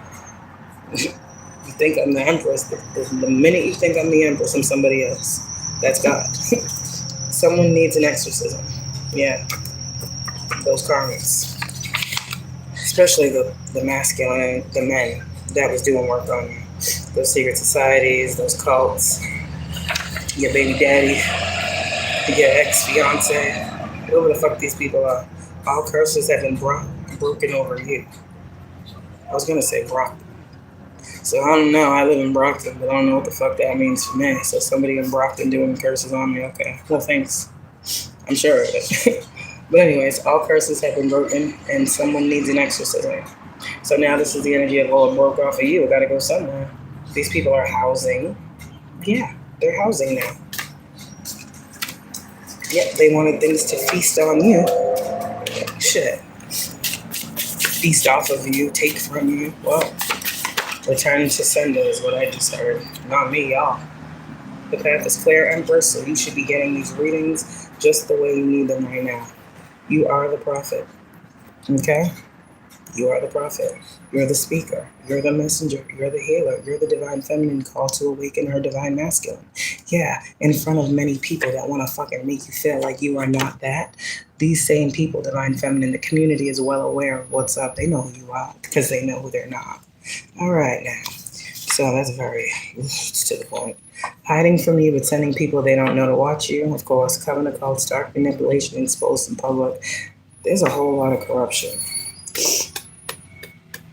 You think I'm the Empress. The minute you think I'm the Empress, I'm somebody else. That's God. Someone needs an exorcism. Yeah. Those karmics. Especially the masculine, the men that was doing work on you. Those secret societies, those cults, your baby daddy, your ex-fiance, whoever the fuck these people are. All curses have been broken over you. I was going to say Brockton. So I don't know. I live in Brockton, but I don't know what the fuck that means for me. So somebody in Brockton doing curses on me. Okay. Well, thanks. I'm sure of it. But anyways, all curses have been broken, and someone needs an exorcism. So now this is the energy of, oh, it broke off of you. It got to go somewhere. These people are housing. Yeah, they're housing now. Yep, they wanted things to feast on you. Shit. Feast off of you, take from you. Well, return to sender is what I just heard. Not me, y'all. The path is clear, Empress, so you should be getting these readings just the way you need them right now. You are the prophet. Okay? You are the prophet. You're the speaker. You're the messenger. You're the healer. You're the divine feminine called to awaken her divine masculine. Yeah, in front of many people that want to fucking make you feel like you are not that. These same people, divine feminine, the community is well aware of what's up. They know who you are because they know who they're not. All right, now. So that's very to the point. Hiding from you, but sending people they don't know to watch you. Of course, covenant cults, dark manipulation, exposed in public. There's a whole lot of corruption.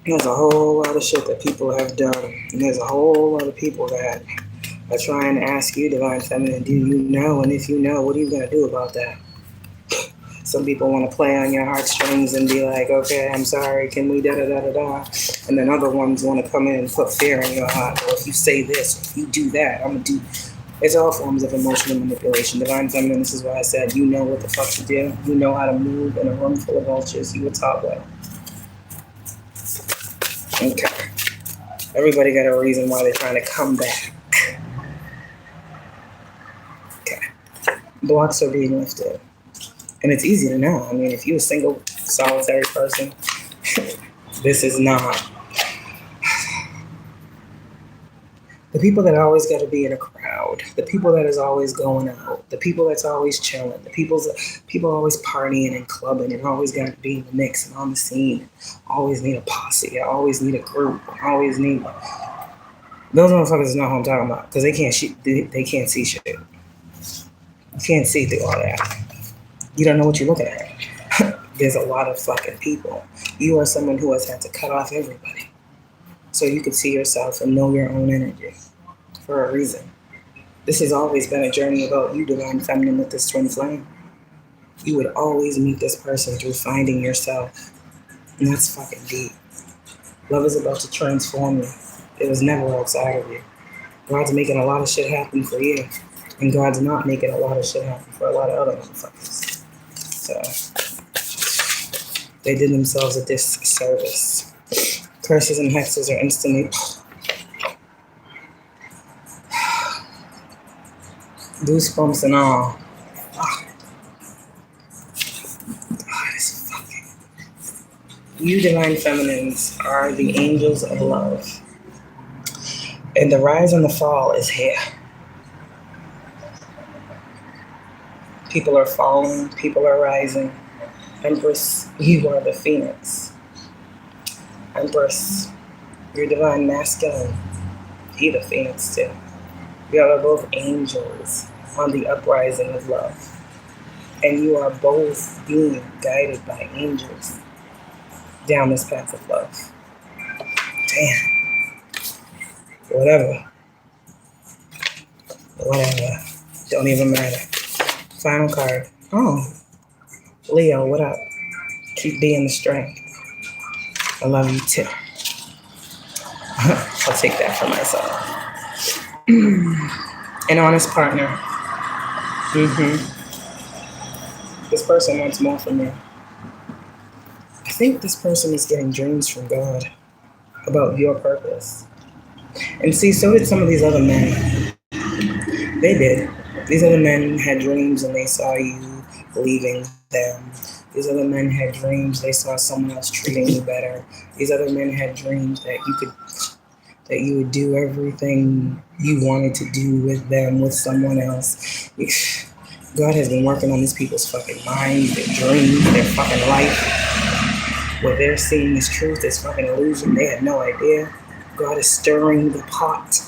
There's a whole lot of shit that people have done. And there's a whole lot of people that are trying to ask you, divine feminine, do you know? And if you know, what are you going to do about that? Some people want to play on your heartstrings and be like, okay, I'm sorry, can we da-da-da-da-da? And then other ones want to come in and put fear in your heart. Or if you say this, or if you do that, I'm going to do... It's all forms of emotional manipulation. Divine feminine, this is why I said, you know what the fuck to do. You know how to move in a room full of vultures. You were taught well. Okay. Everybody got a reason why they're trying to come back. Okay. Blocks are being lifted. And it's easy to know. I mean, if you're a single, solitary person, this is not. The people that always got to be in a crowd, the people that is always going out, the people that's always chilling, the people always partying and clubbing and always got to be in the mix and on the scene, always need a posse, always need a group, always need... Those motherfuckers is not what I'm talking about because they can't see shit. You can't see through all that. You don't know what you're looking at. There's a lot of fucking people. You are someone who has had to cut off everybody so you can see yourself and know your own energy for a reason. This has always been a journey about you, divine feminine, with this twin flame. You would always meet this person through finding yourself. And that's fucking deep. Love is about to transform you. It was never outside of you. God's making a lot of shit happen for you. And God's not making a lot of shit happen for a lot of other motherfuckers. So they did themselves a disservice. Curses and hexes are instantly goosebumps and all. You divine feminines are the angels of love. And the rise and the fall is here. People are falling, people are rising. Empress, you are the phoenix. Empress, you're divine masculine. He the phoenix too. You are both angels on the uprising of love. And you are both being guided by angels down this path of love. Damn. Whatever. Don't even matter. Final card. Oh. Leo, what up? Keep being the strength. I love you too. I'll take that for myself. An honest partner. This person wants more from you. I think this person is getting dreams from God about your purpose. And see, so did some of these other men. They did. These other men had dreams and they saw you leaving them. These other men had dreams, they saw someone else treating you better. These other men had dreams that you would do everything you wanted to do with them, with someone else. God has been working on these people's fucking minds, their dreams, their fucking life. What they're seeing is truth, is fucking illusion. They had no idea. God is stirring the pot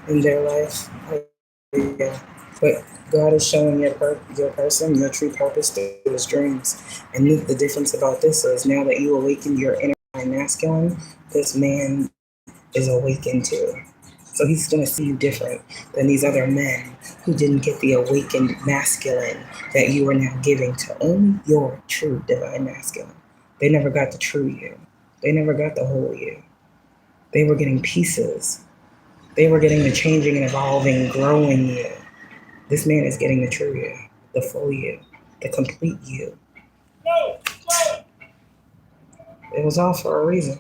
in their life. Yeah. But God is showing your person, your true purpose through his dreams. And the difference about this is now that you awaken your inner masculine, this man is awakened too. So he's going to see you different than these other men who didn't get the awakened masculine that you are now giving to only your true divine masculine. They never got the true you. They never got the whole you. They were getting pieces. They were getting the changing and evolving, growing you. This man is getting the true you, the full you, the complete you. It was all for a reason.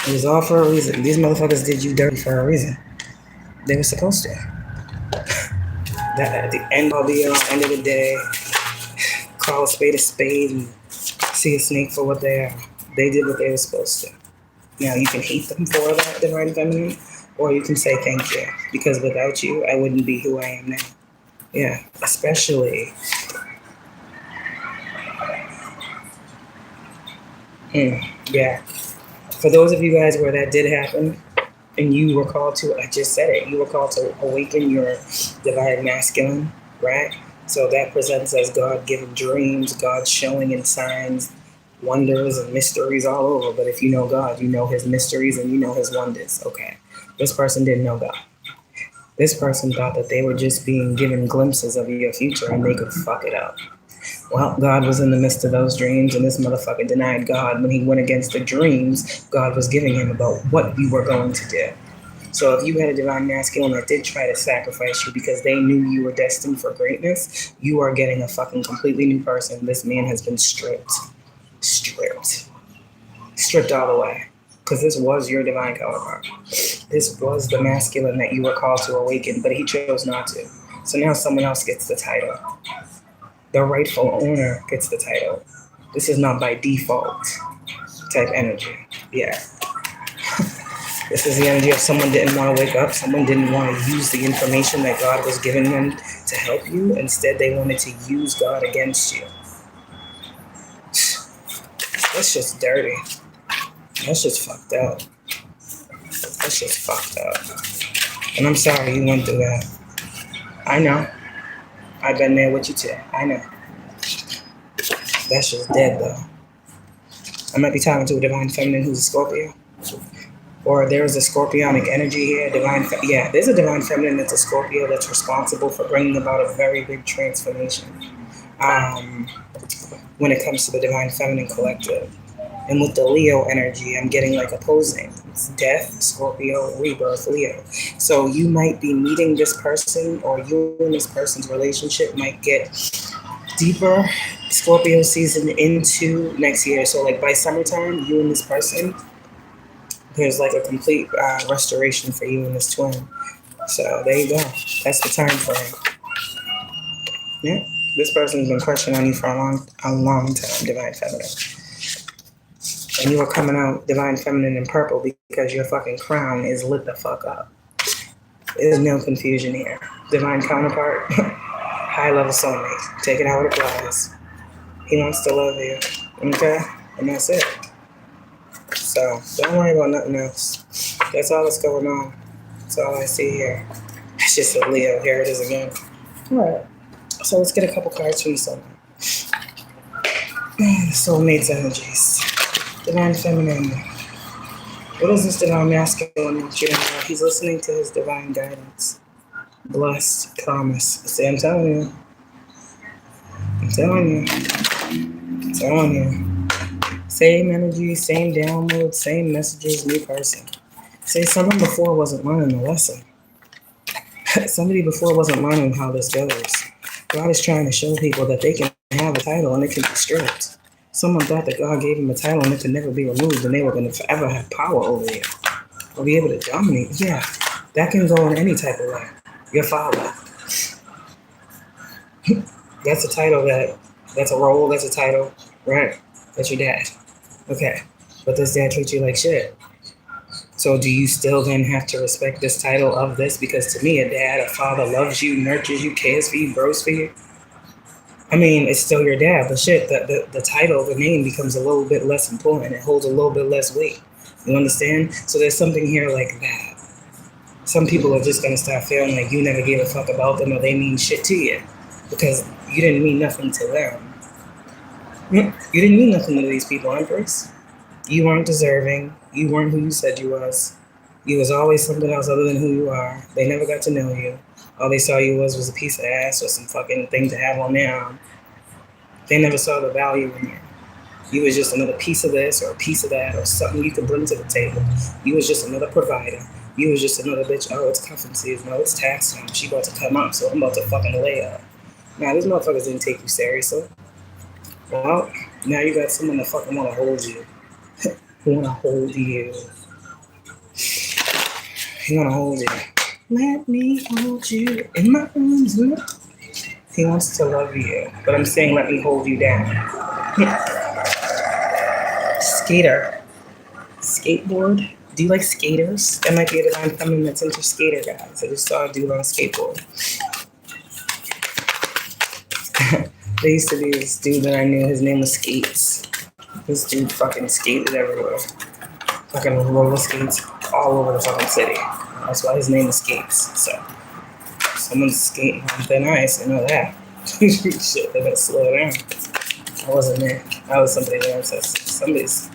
It was all for a reason. These motherfuckers did you dirty for a reason. They were supposed to. That at the end of the day, call a spade and see a snake for what they are. They did what they were supposed to. Now you can hate them for that, divine feminine, or you can say thank you, because without you, I wouldn't be who I am now. Yeah, especially. Yeah. For those of you guys where that did happen, and you were called to, I just said it, you were called to awaken your divine masculine, right? So that presents as God-given dreams, God showing in signs, wonders, and mysteries all over. But if you know God, you know his mysteries and you know his wonders. Okay. This person didn't know God. This person thought that they were just being given glimpses of your future and they could fuck it up. Well, God was in the midst of those dreams, and this motherfucker denied God when he went against the dreams God was giving him about what you were going to do. So if you had a divine masculine that did try to sacrifice you because they knew you were destined for greatness, you are getting a fucking completely new person. This man has been stripped all the way. Because this was your divine counterpart. This was the masculine that you were called to awaken, but he chose not to. So now someone else gets the title. The rightful owner gets the title. This is not by default type energy. Yeah. This is the energy of someone didn't want to wake up. Someone didn't want to use the information that God was giving them to help you. Instead, they wanted to use God against you. That's just dirty. That's just fucked up. That's just fucked up. And I'm sorry you went through that. I know. I've been there with you too. I know. That's just dead though. I might be talking to a divine feminine who's a Scorpio. Or there's a scorpionic energy here. There's a divine feminine that's a Scorpio that's responsible for bringing about a very big transformation when it comes to the divine feminine collective. And with the Leo energy, I'm getting like opposing. It's death, Scorpio, rebirth, Leo. So you might be meeting this person, or you and this person's relationship might get deeper Scorpio season into next year. So like by summertime, you and this person, there's like a complete restoration for you and this twin. So there you go. That's the time frame. Yeah. This person's been crushing on you for a long time, Divine Feminine. And you are coming out Divine Feminine in purple because your fucking crown is lit the fuck up. There's no confusion here. Divine counterpart, high level soulmate. Take it how it applies. He wants to love you. Okay? And that's it. So don't worry about nothing else. That's all that's going on. That's all I see here. It's just a Leo. Here it is again. Alright. So let's get a couple cards from the soulmate. The soulmate's energies. Divine Feminine. What is this Divine Masculine want you to know? He's listening to his divine guidance. Blessed. Promise. See, I'm telling you. I'm telling you. I'm telling you. Same energy, same download, same messages, new person. Say someone before wasn't learning the lesson. Somebody before wasn't learning how this goes. God is trying to show people that they can have a title and it can be stripped. Someone thought that God gave them a title and it could never be removed and they were going to forever have power over you or be able to dominate. Yeah, that can go in any type of way. Your father. That's a title that's a role, that's a title, right? That's your dad. Okay, but this dad treats you like shit. So do you still then have to respect this title of this? Because to me, a dad, a father loves you, nurtures you, cares for you, grows for you. I mean, it's still your dad, but shit, the title, the name becomes a little bit less important. It holds a little bit less weight. You understand? So there's something here like that. Some people are just going to start feeling like you never gave a fuck about them or they mean shit to you because you didn't mean nothing to them. You didn't mean nothing to these people, Empress. You weren't deserving. You weren't who you said you was. You was always something else other than who you are. They never got to know you. All they saw you was a piece of ass or some fucking thing to have on their arm. They never saw the value in you. You was just another piece of this or a piece of that or something you could bring to the table. You was just another provider. You was just another bitch. Oh, it's cuffing season. No, it's tax time. She about to come up, so I'm about to fucking lay up. Now, these motherfuckers didn't take you seriously. Well, now you got someone that fucking want to hold you. Who want to hold you. He want to hold you. Let me hold you in my arms. He wants to love you. But I'm saying let me hold you down. Skater. Skateboard. Do you like skaters? That might be a Divine Feminine that's into skater guys. I just saw a dude on a skateboard. There used to be this dude that I knew. His name was Skates. This dude fucking skated everywhere. Fucking roller skates all over the fucking city. That's why his name is Skates. So, someone's skating on thin ice. I know that. Shit, they better slow down. I wasn't there. I was somebody's ancestor. Somebody's.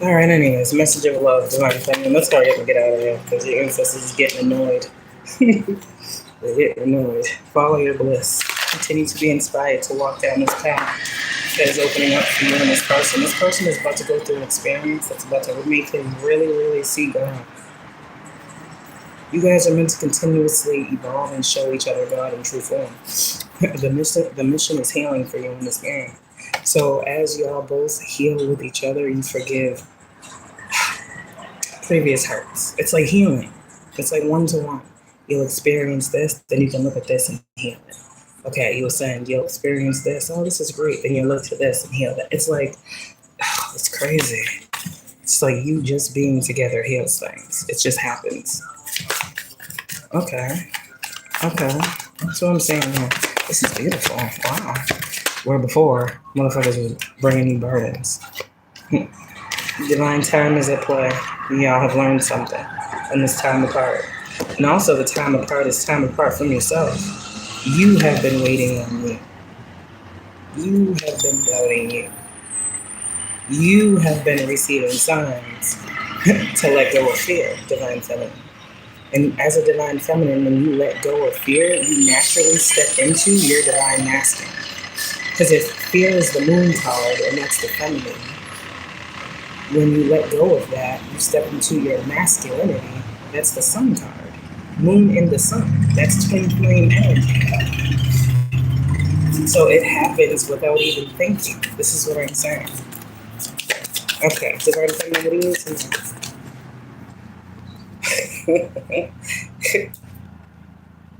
Alright, anyways, message of love, Divine Feminine. Let's hurry up and get out of here because your ancestors is getting annoyed. They're getting annoyed. Follow your bliss. Continue to be inspired to walk down this path that is opening up for you and this person. This person is about to go through an experience that's about to make him really, really see God. You guys are meant to continuously evolve and show each other God in true form. The mission is healing for you in this game. So as y'all both heal with each other, you forgive previous hurts. It's like healing. It's like one-to-one. You'll experience this, then you can look at this and heal it. Okay, you were saying you'll experience this. Oh, this is great. Then you look to this and heal that. It's like, it's crazy. It's like you just being together heals things. It just happens. Okay. That's what I'm saying here. This is beautiful. Wow. Where before, motherfuckers was bringing you burdens. Divine time is at play. Y'all have learned something in this time apart. And also the time apart is time apart from yourself. You have been waiting on you. You have been doubting you. You have been receiving signs to let go of fear, Divine Feminine. And as a Divine Feminine, when you let go of fear, you naturally step into your Divine Masculine. Because if fear is the moon card and that's the feminine, When you let go of that, you step into your masculinity. That's the sun card. Moon in the sun. That's twin flame energy. So it happens without even thinking. This is what I'm saying. Okay, Divine Feminine, what do you need to know?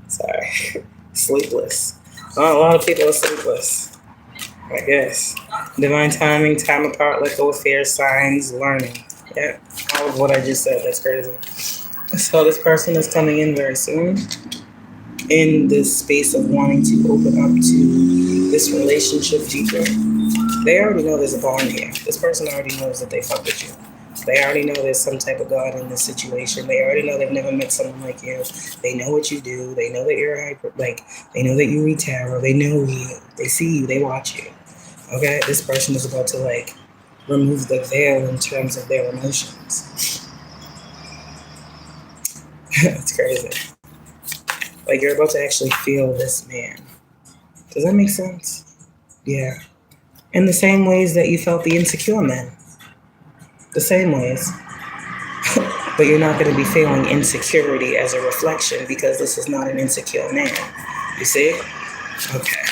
Sorry. Sleepless. Oh, a lot of people are sleepless, I guess. Divine timing, time apart, let go of fear, signs, learning. Yeah, all of what I just said. That's crazy. So this person is coming in very soon in this space of wanting to open up to this relationship deeper. They already know there's a bond here. This person already knows that they fuck with you. They already know there's some type of God in this situation. They already know they've never met someone like you. They know what you do. They know that you're they know that you read tarot. They know you. They see you. They watch you. Okay? This person is about to, remove the veil in terms of their emotions. That's crazy. You're about to actually feel this man. Does that make sense? Yeah. In the same ways that you felt the insecure man. The same ways. But you're not going to be feeling insecurity as a reflection because this is not an insecure man. You see? Okay.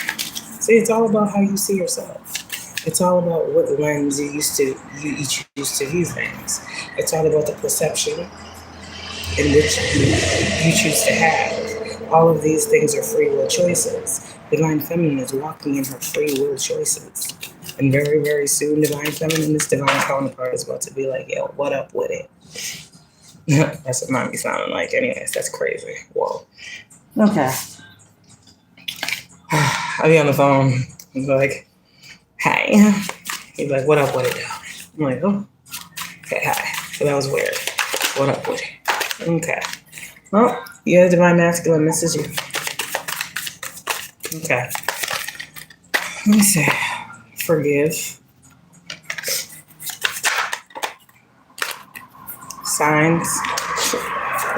See, it's all about how you see yourself. It's all about what lens you choose to view things. It's all about the perception in which you choose to have. All of these things are free will choices. Divine Feminine is walking in her free will choices. And very, very soon, Divine Feminine, this divine counterpart is about to be like, yo, what up with it? That's what mine be sounding like. Anyways, that's crazy. Whoa. Okay. I'll be on the phone. He's like, hi. He's like, what up with it, though? I'm like, oh, okay, hi. So that was weird. What up with it? Okay. Well, yeah, Divine Masculine misses you. Okay. Let me see. Forgive. Signs.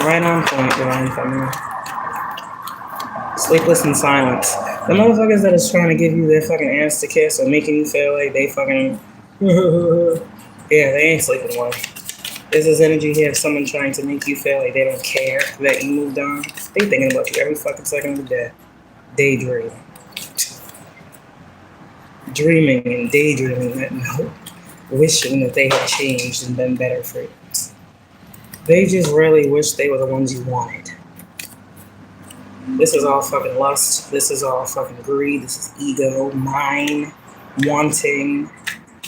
Right on point, Divine Feminine. Sleepless in silence. The motherfuckers that is trying to give you their fucking ass to kiss or making you feel like they fucking... yeah, they ain't sleeping well. There's this energy here of someone trying to make you feel like they don't care that you moved on. They thinking about you every fucking second of the day. Daydreaming. Dreaming and daydreaming that no, wishing that they had changed and been better for you. They just really wish they were the ones you wanted. This is all fucking lust. This is all fucking greed. This is ego, mine, wanting.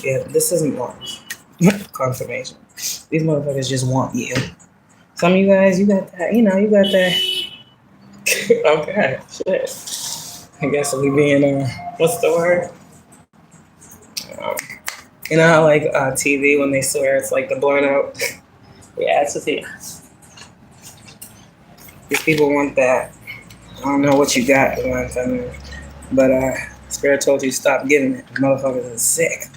Yeah, this isn't love. Confirmation. These motherfuckers just want you. Some of you guys, you got that, you got that. Okay, shit. I guess we being, what's the word? You know how TV when they swear it's like the blurred out? Yeah, it's a thing. These people want that. I don't know what you got, Divine Feminine, but Spirit told you stop giving it. Motherfuckers are sick.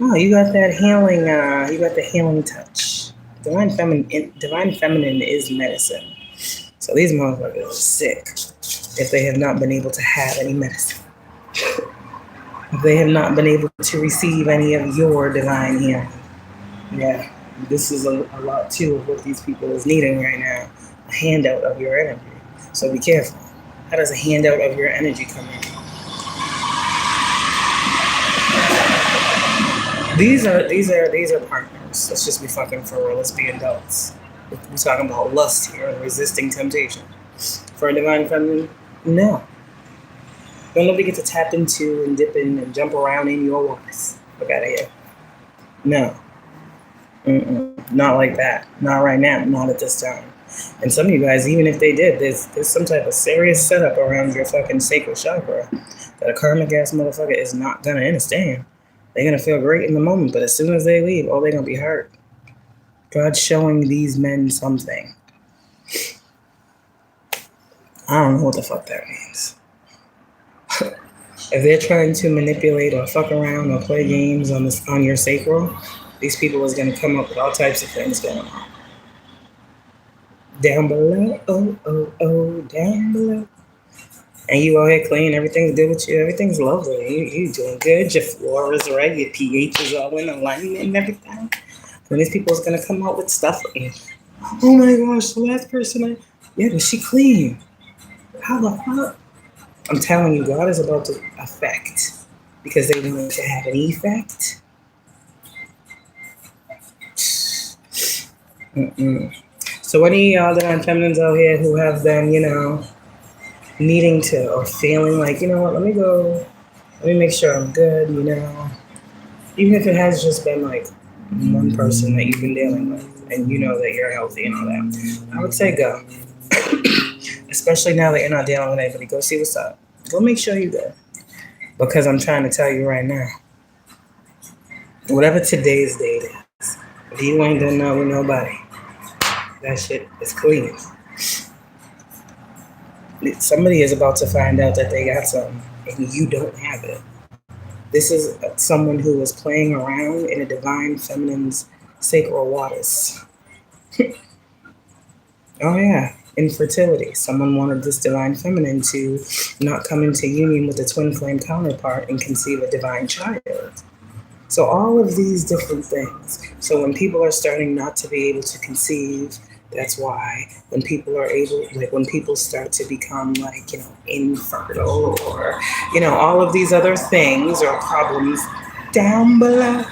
Oh, you got that healing. You got the healing touch. Divine Feminine is medicine. So these motherfuckers are sick if they have not been able to have any medicine. If they have not been able to receive any of your divine healing. Yeah, this is a lot too of what these people is needing right now. A handout of your energy. So be careful. How does a handout of your energy come in? These are partners. Let's just be fucking for real. Let's be adults. We're talking about lust here and resisting temptation. For a Divine Feminine, no. Don't nobody get to tap into and dip in and jump around in your waters. Look out of here. No. Not like that. Not right now. Not at this time. And some of you guys, even if they did, there's some type of serious setup around your fucking sacral chakra that a karmic ass motherfucker is not gonna understand. They're gonna feel great in the moment, but as soon as they leave, they're gonna be hurt. God's showing these men something. I don't know what the fuck that means. If they're trying to manipulate or fuck around or play games on your sacral, these people is gonna come up with all types of things going on. Down below, down below. And you out here clean, everything's good with you, everything's lovely. You doing good, your floor is right, your pH is all in alignment and everything. When these people is gonna come out with stuff, oh my gosh, the last person yeah, but she clean. How the fuck? I'm telling you, God is about to affect because they want to have an effect. So any y'all divine feminines out here who have been, needing to or feeling like, you know what, let me make sure I'm good, even if it has just been like one person that you've been dealing with and you know that you're healthy and all that, I would say go. Especially now that you're not dealing with anybody, go see what's up. Go make sure you're good. Because I'm trying to tell you right now, whatever today's date is, if you ain't done nothing with nobody, that shit is clean. Somebody is about to find out that they got something and you don't have it. This is someone who is playing around in a divine feminine's sacred waters. Oh yeah, infertility. Someone wanted this divine feminine to not come into union with the twin flame counterpart and conceive a divine child. So all of these different things. So when people are starting not to be able to conceive, that's why when people are able, like when people start to become like, infertile or, all of these other things or problems down below,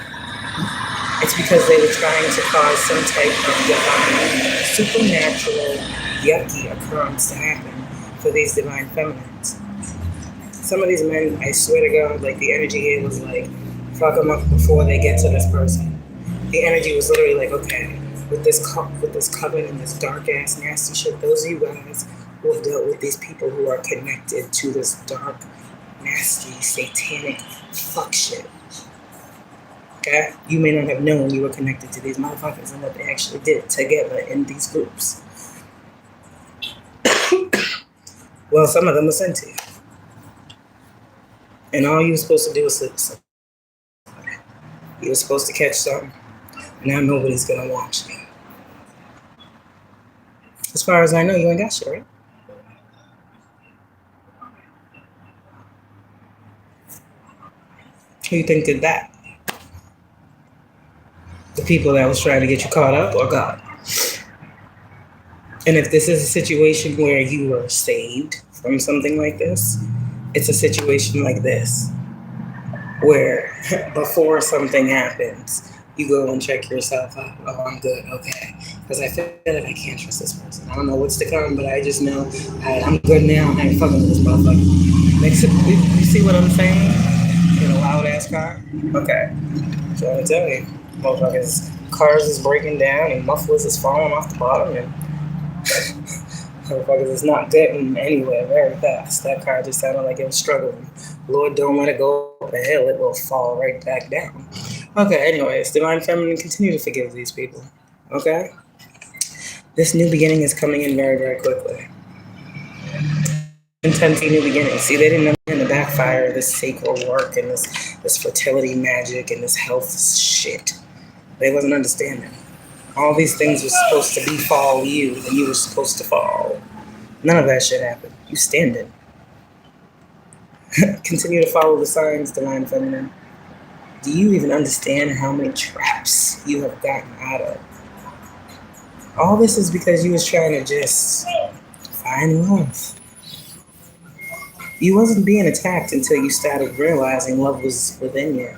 it's because they were trying to cause some type of divine, supernatural, yucky occurrence to happen for these divine feminines. Some of these men, I swear to God, like the energy here was like, fuck them up before they get to this person. The energy was literally like, okay, with this coven and this dark ass nasty shit, those of you guys who have dealt with these people who are connected to this dark, nasty, satanic fuck shit. Okay? You may not have known you were connected to these motherfuckers and what they actually did together in these groups. Well, some of them were sent to you. And all you were supposed to do was sleep. You were supposed to catch something. Now nobody's gonna watch you. As far as I know, you ain't got shit, right? Who you think did that? The people that was trying to get you caught up, or God? And if this is a situation where you were saved from something like this, it's a situation like this, where before something happens, you go and check yourself out. Oh, I'm good, okay. Because I feel like I can't trust this person. I don't know what's to come, but I just know I'm good now. I ain't fucking with this motherfucker. You see what I'm saying? In a loud ass car? Okay. So I tell you, motherfuckers, cars is breaking down and mufflers is falling off the bottom and motherfuckers is not getting anywhere very fast. That car just sounded like it was struggling. Lord, don't let it go up the hill. It will fall right back down. Okay, anyways, Divine Feminine, continue to forgive these people. Okay? This new beginning is coming in very, very quickly. Intensity new beginning. See, they didn't understand the backfire of this sacred work and this fertility magic and this health shit. They wasn't understanding. All these things were supposed to befall you and you were supposed to fall. None of that shit happened. You stand it. Continue to follow the signs, Divine Feminine. Do you even understand how many traps you have gotten out of? All this is because you was trying to just find love. You wasn't being attacked until you started realizing love was within you.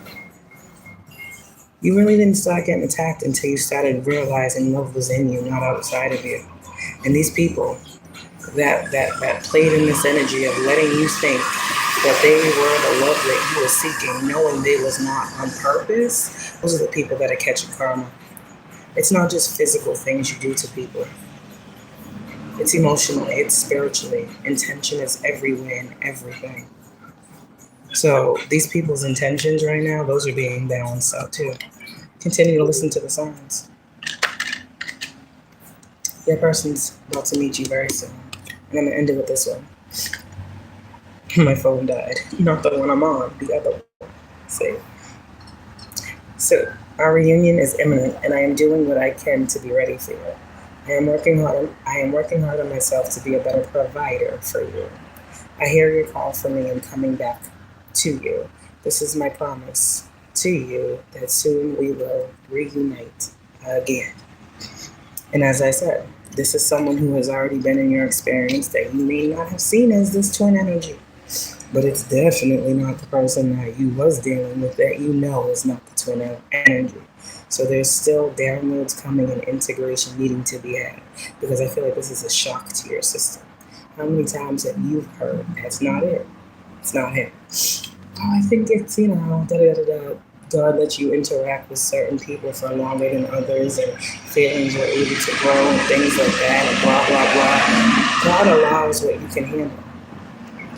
You really didn't start getting attacked until you started realizing love was in you, not outside of you. And these people that played in this energy of letting you think that they were the love that you were seeking, knowing they was not on purpose, those are the people that are catching karma. It's not just physical things you do to people. It's emotionally, it's spiritually. Intention is everywhere and everything. So these people's intentions right now, those are being balanced out too. Continue to listen to the signs. Your person's about to meet you very soon. And I'm going to end it with this one. My phone died. Not the one I'm on, the other one. So, our reunion is imminent, and I am doing what I can to be ready for it. I am working hard on myself to be a better provider for you. I hear your call for me and coming back to you. This is my promise to you that soon we will reunite again. And as I said, this is someone who has already been in your experience that you may not have seen as this twin energy. But it's definitely not the person that you was dealing with that you know is not the twin energy. So there's still downloads coming and integration needing to be had. Because I feel like this is a shock to your system. How many times have you heard, that's not it? It's not him. Oh, I think it's, God lets you interact with certain people for longer than others, and feelings are able to grow and things like that, and blah, blah, blah. God allows what you can handle.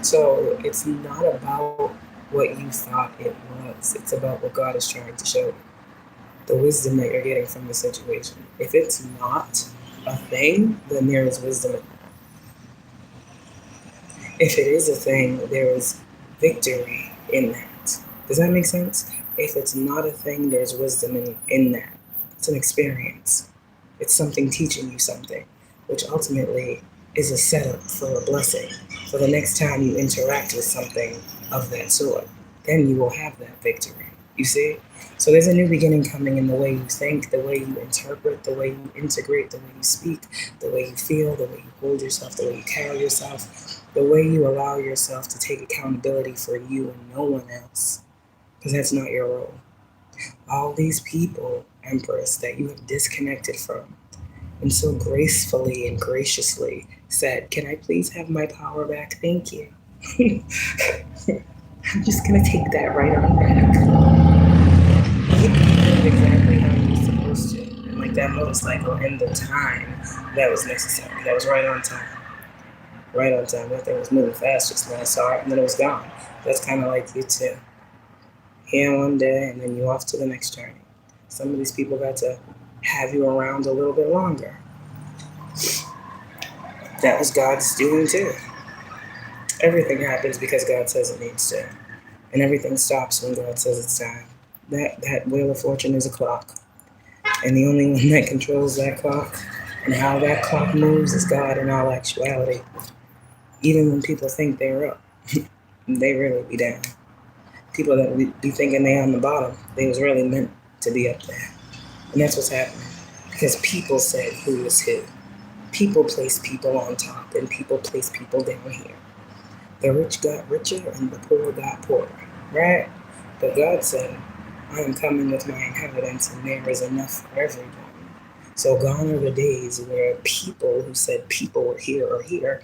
So it's not about what you thought it was. It's about what God is trying to show you. The wisdom that you're getting from the situation. If it's not a thing, then there is wisdom in that. If it is a thing, there is victory in that. Does that make sense? If it's not a thing, there's wisdom in that. It's an experience. It's something teaching you something, which ultimately is a setup for a blessing for the next time you interact with something of that sort. Then you will have that victory. You see? So there's a new beginning coming in the way you think, the way you interpret, the way you integrate, the way you speak, the way you feel, the way you hold yourself, the way you carry yourself, the way you allow yourself to take accountability for you and no one else. Because that's not your role. All these people, Empress, that you have disconnected from, and so gracefully and graciously said, "Can I please have my power back? Thank you." I'm just going to take that right on back. Exactly how you're supposed to. And like that motorcycle in the time that was necessary. That was right on time. Right on time. That thing was moving fast just when I saw it, and then it was gone. That's kind of like you too. Here one day, and then you off to the next journey. Some of these people got to have you around a little bit longer. That was God's doing too. Everything happens because God says it needs to. And everything stops when God says it's time. That Wheel of Fortune is a clock. And the only one that controls that clock and how that clock moves is God in all actuality. Even when people think they're up, they really be down. People that be thinking they're on the bottom, they was really meant to be up there. And that's what's happening. Because people said who was who. People place people on top, and people place people down here. The rich got richer, and the poor got poorer, right? But God said, I am coming with my inheritance, and there is enough for everyone. So gone are the days where people who said people were here or here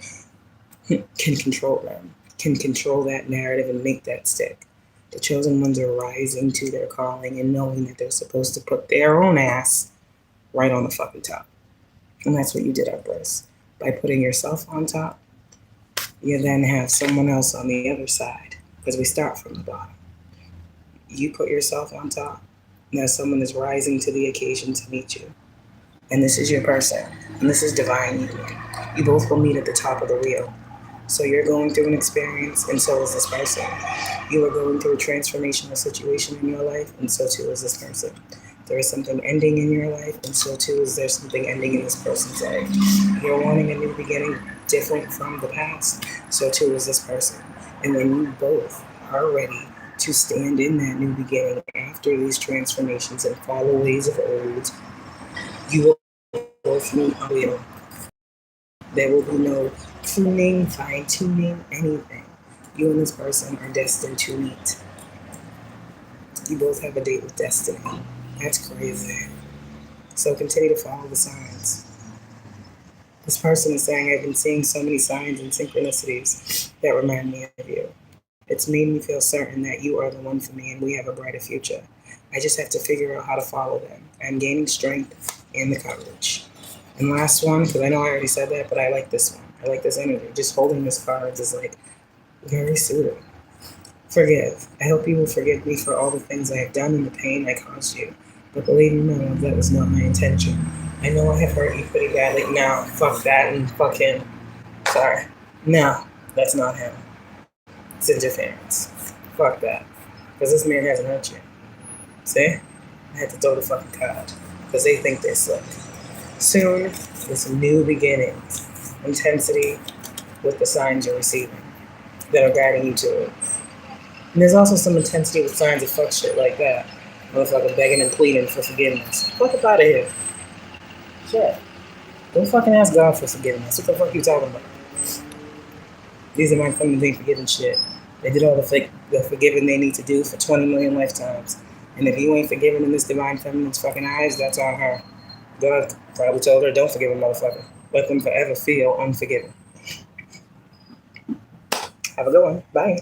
can control them, can control that narrative and make that stick. The chosen ones are rising to their calling and knowing that they're supposed to put their own ass right on the fucking top. And that's what you did, Empress. By putting yourself on top, you then have someone else on the other side, because we start from the bottom. You put yourself on top, now someone is rising to the occasion to meet you. And this is your person, and this is divine union. You both will meet at the top of the wheel. So you're going through an experience, and so is this person. You are going through a transformational situation in your life, and so too is this person. There is something ending in your life, and so too is there something ending in this person's life. You're wanting a new beginning different from the past, so too is this person. And when you both are ready to stand in that new beginning after these transformations and follow ways of old, you will both meet on the wheel. There will be no tuning, fine-tuning, anything. You and this person are destined to meet. You both have a date with destiny. That's crazy. So continue to follow the signs. This person is saying, I've been seeing so many signs and synchronicities that remind me of you. It's made me feel certain that you are the one for me and we have a brighter future. I just have to figure out how to follow them. I'm gaining strength and the courage. And last one, because I know I already said that, but I like this one. I like this energy. Just holding this card is like very soothing. Forgive. I hope you will forgive me for all the things I have done and the pain I caused you. But believe me, no, that was not my intention. I know I have hurt you pretty badly. No, fuck that and fuck him. Sorry. No, that's not him. It's interference. Fuck that. Because this man hasn't hurt you. See? I had to throw the fucking card. Because they think they're slick. Soon, this new beginning. Intensity with the signs you're receiving that are guiding you to it. And there's also some intensity with signs of fuck shit like that. Motherfucker begging and pleading for forgiveness. Fuck up out of here. Shit. Don't fucking ask God for forgiveness. What the fuck you talking about? These are my feminines ain't forgiving shit. They did all the forgiving they need to do for 20 million lifetimes. And if you ain't forgiven in this divine feminine's fucking eyes, that's on her. God probably told her, don't forgive a motherfucker. Let them forever feel unforgiven. Have a good one. Bye.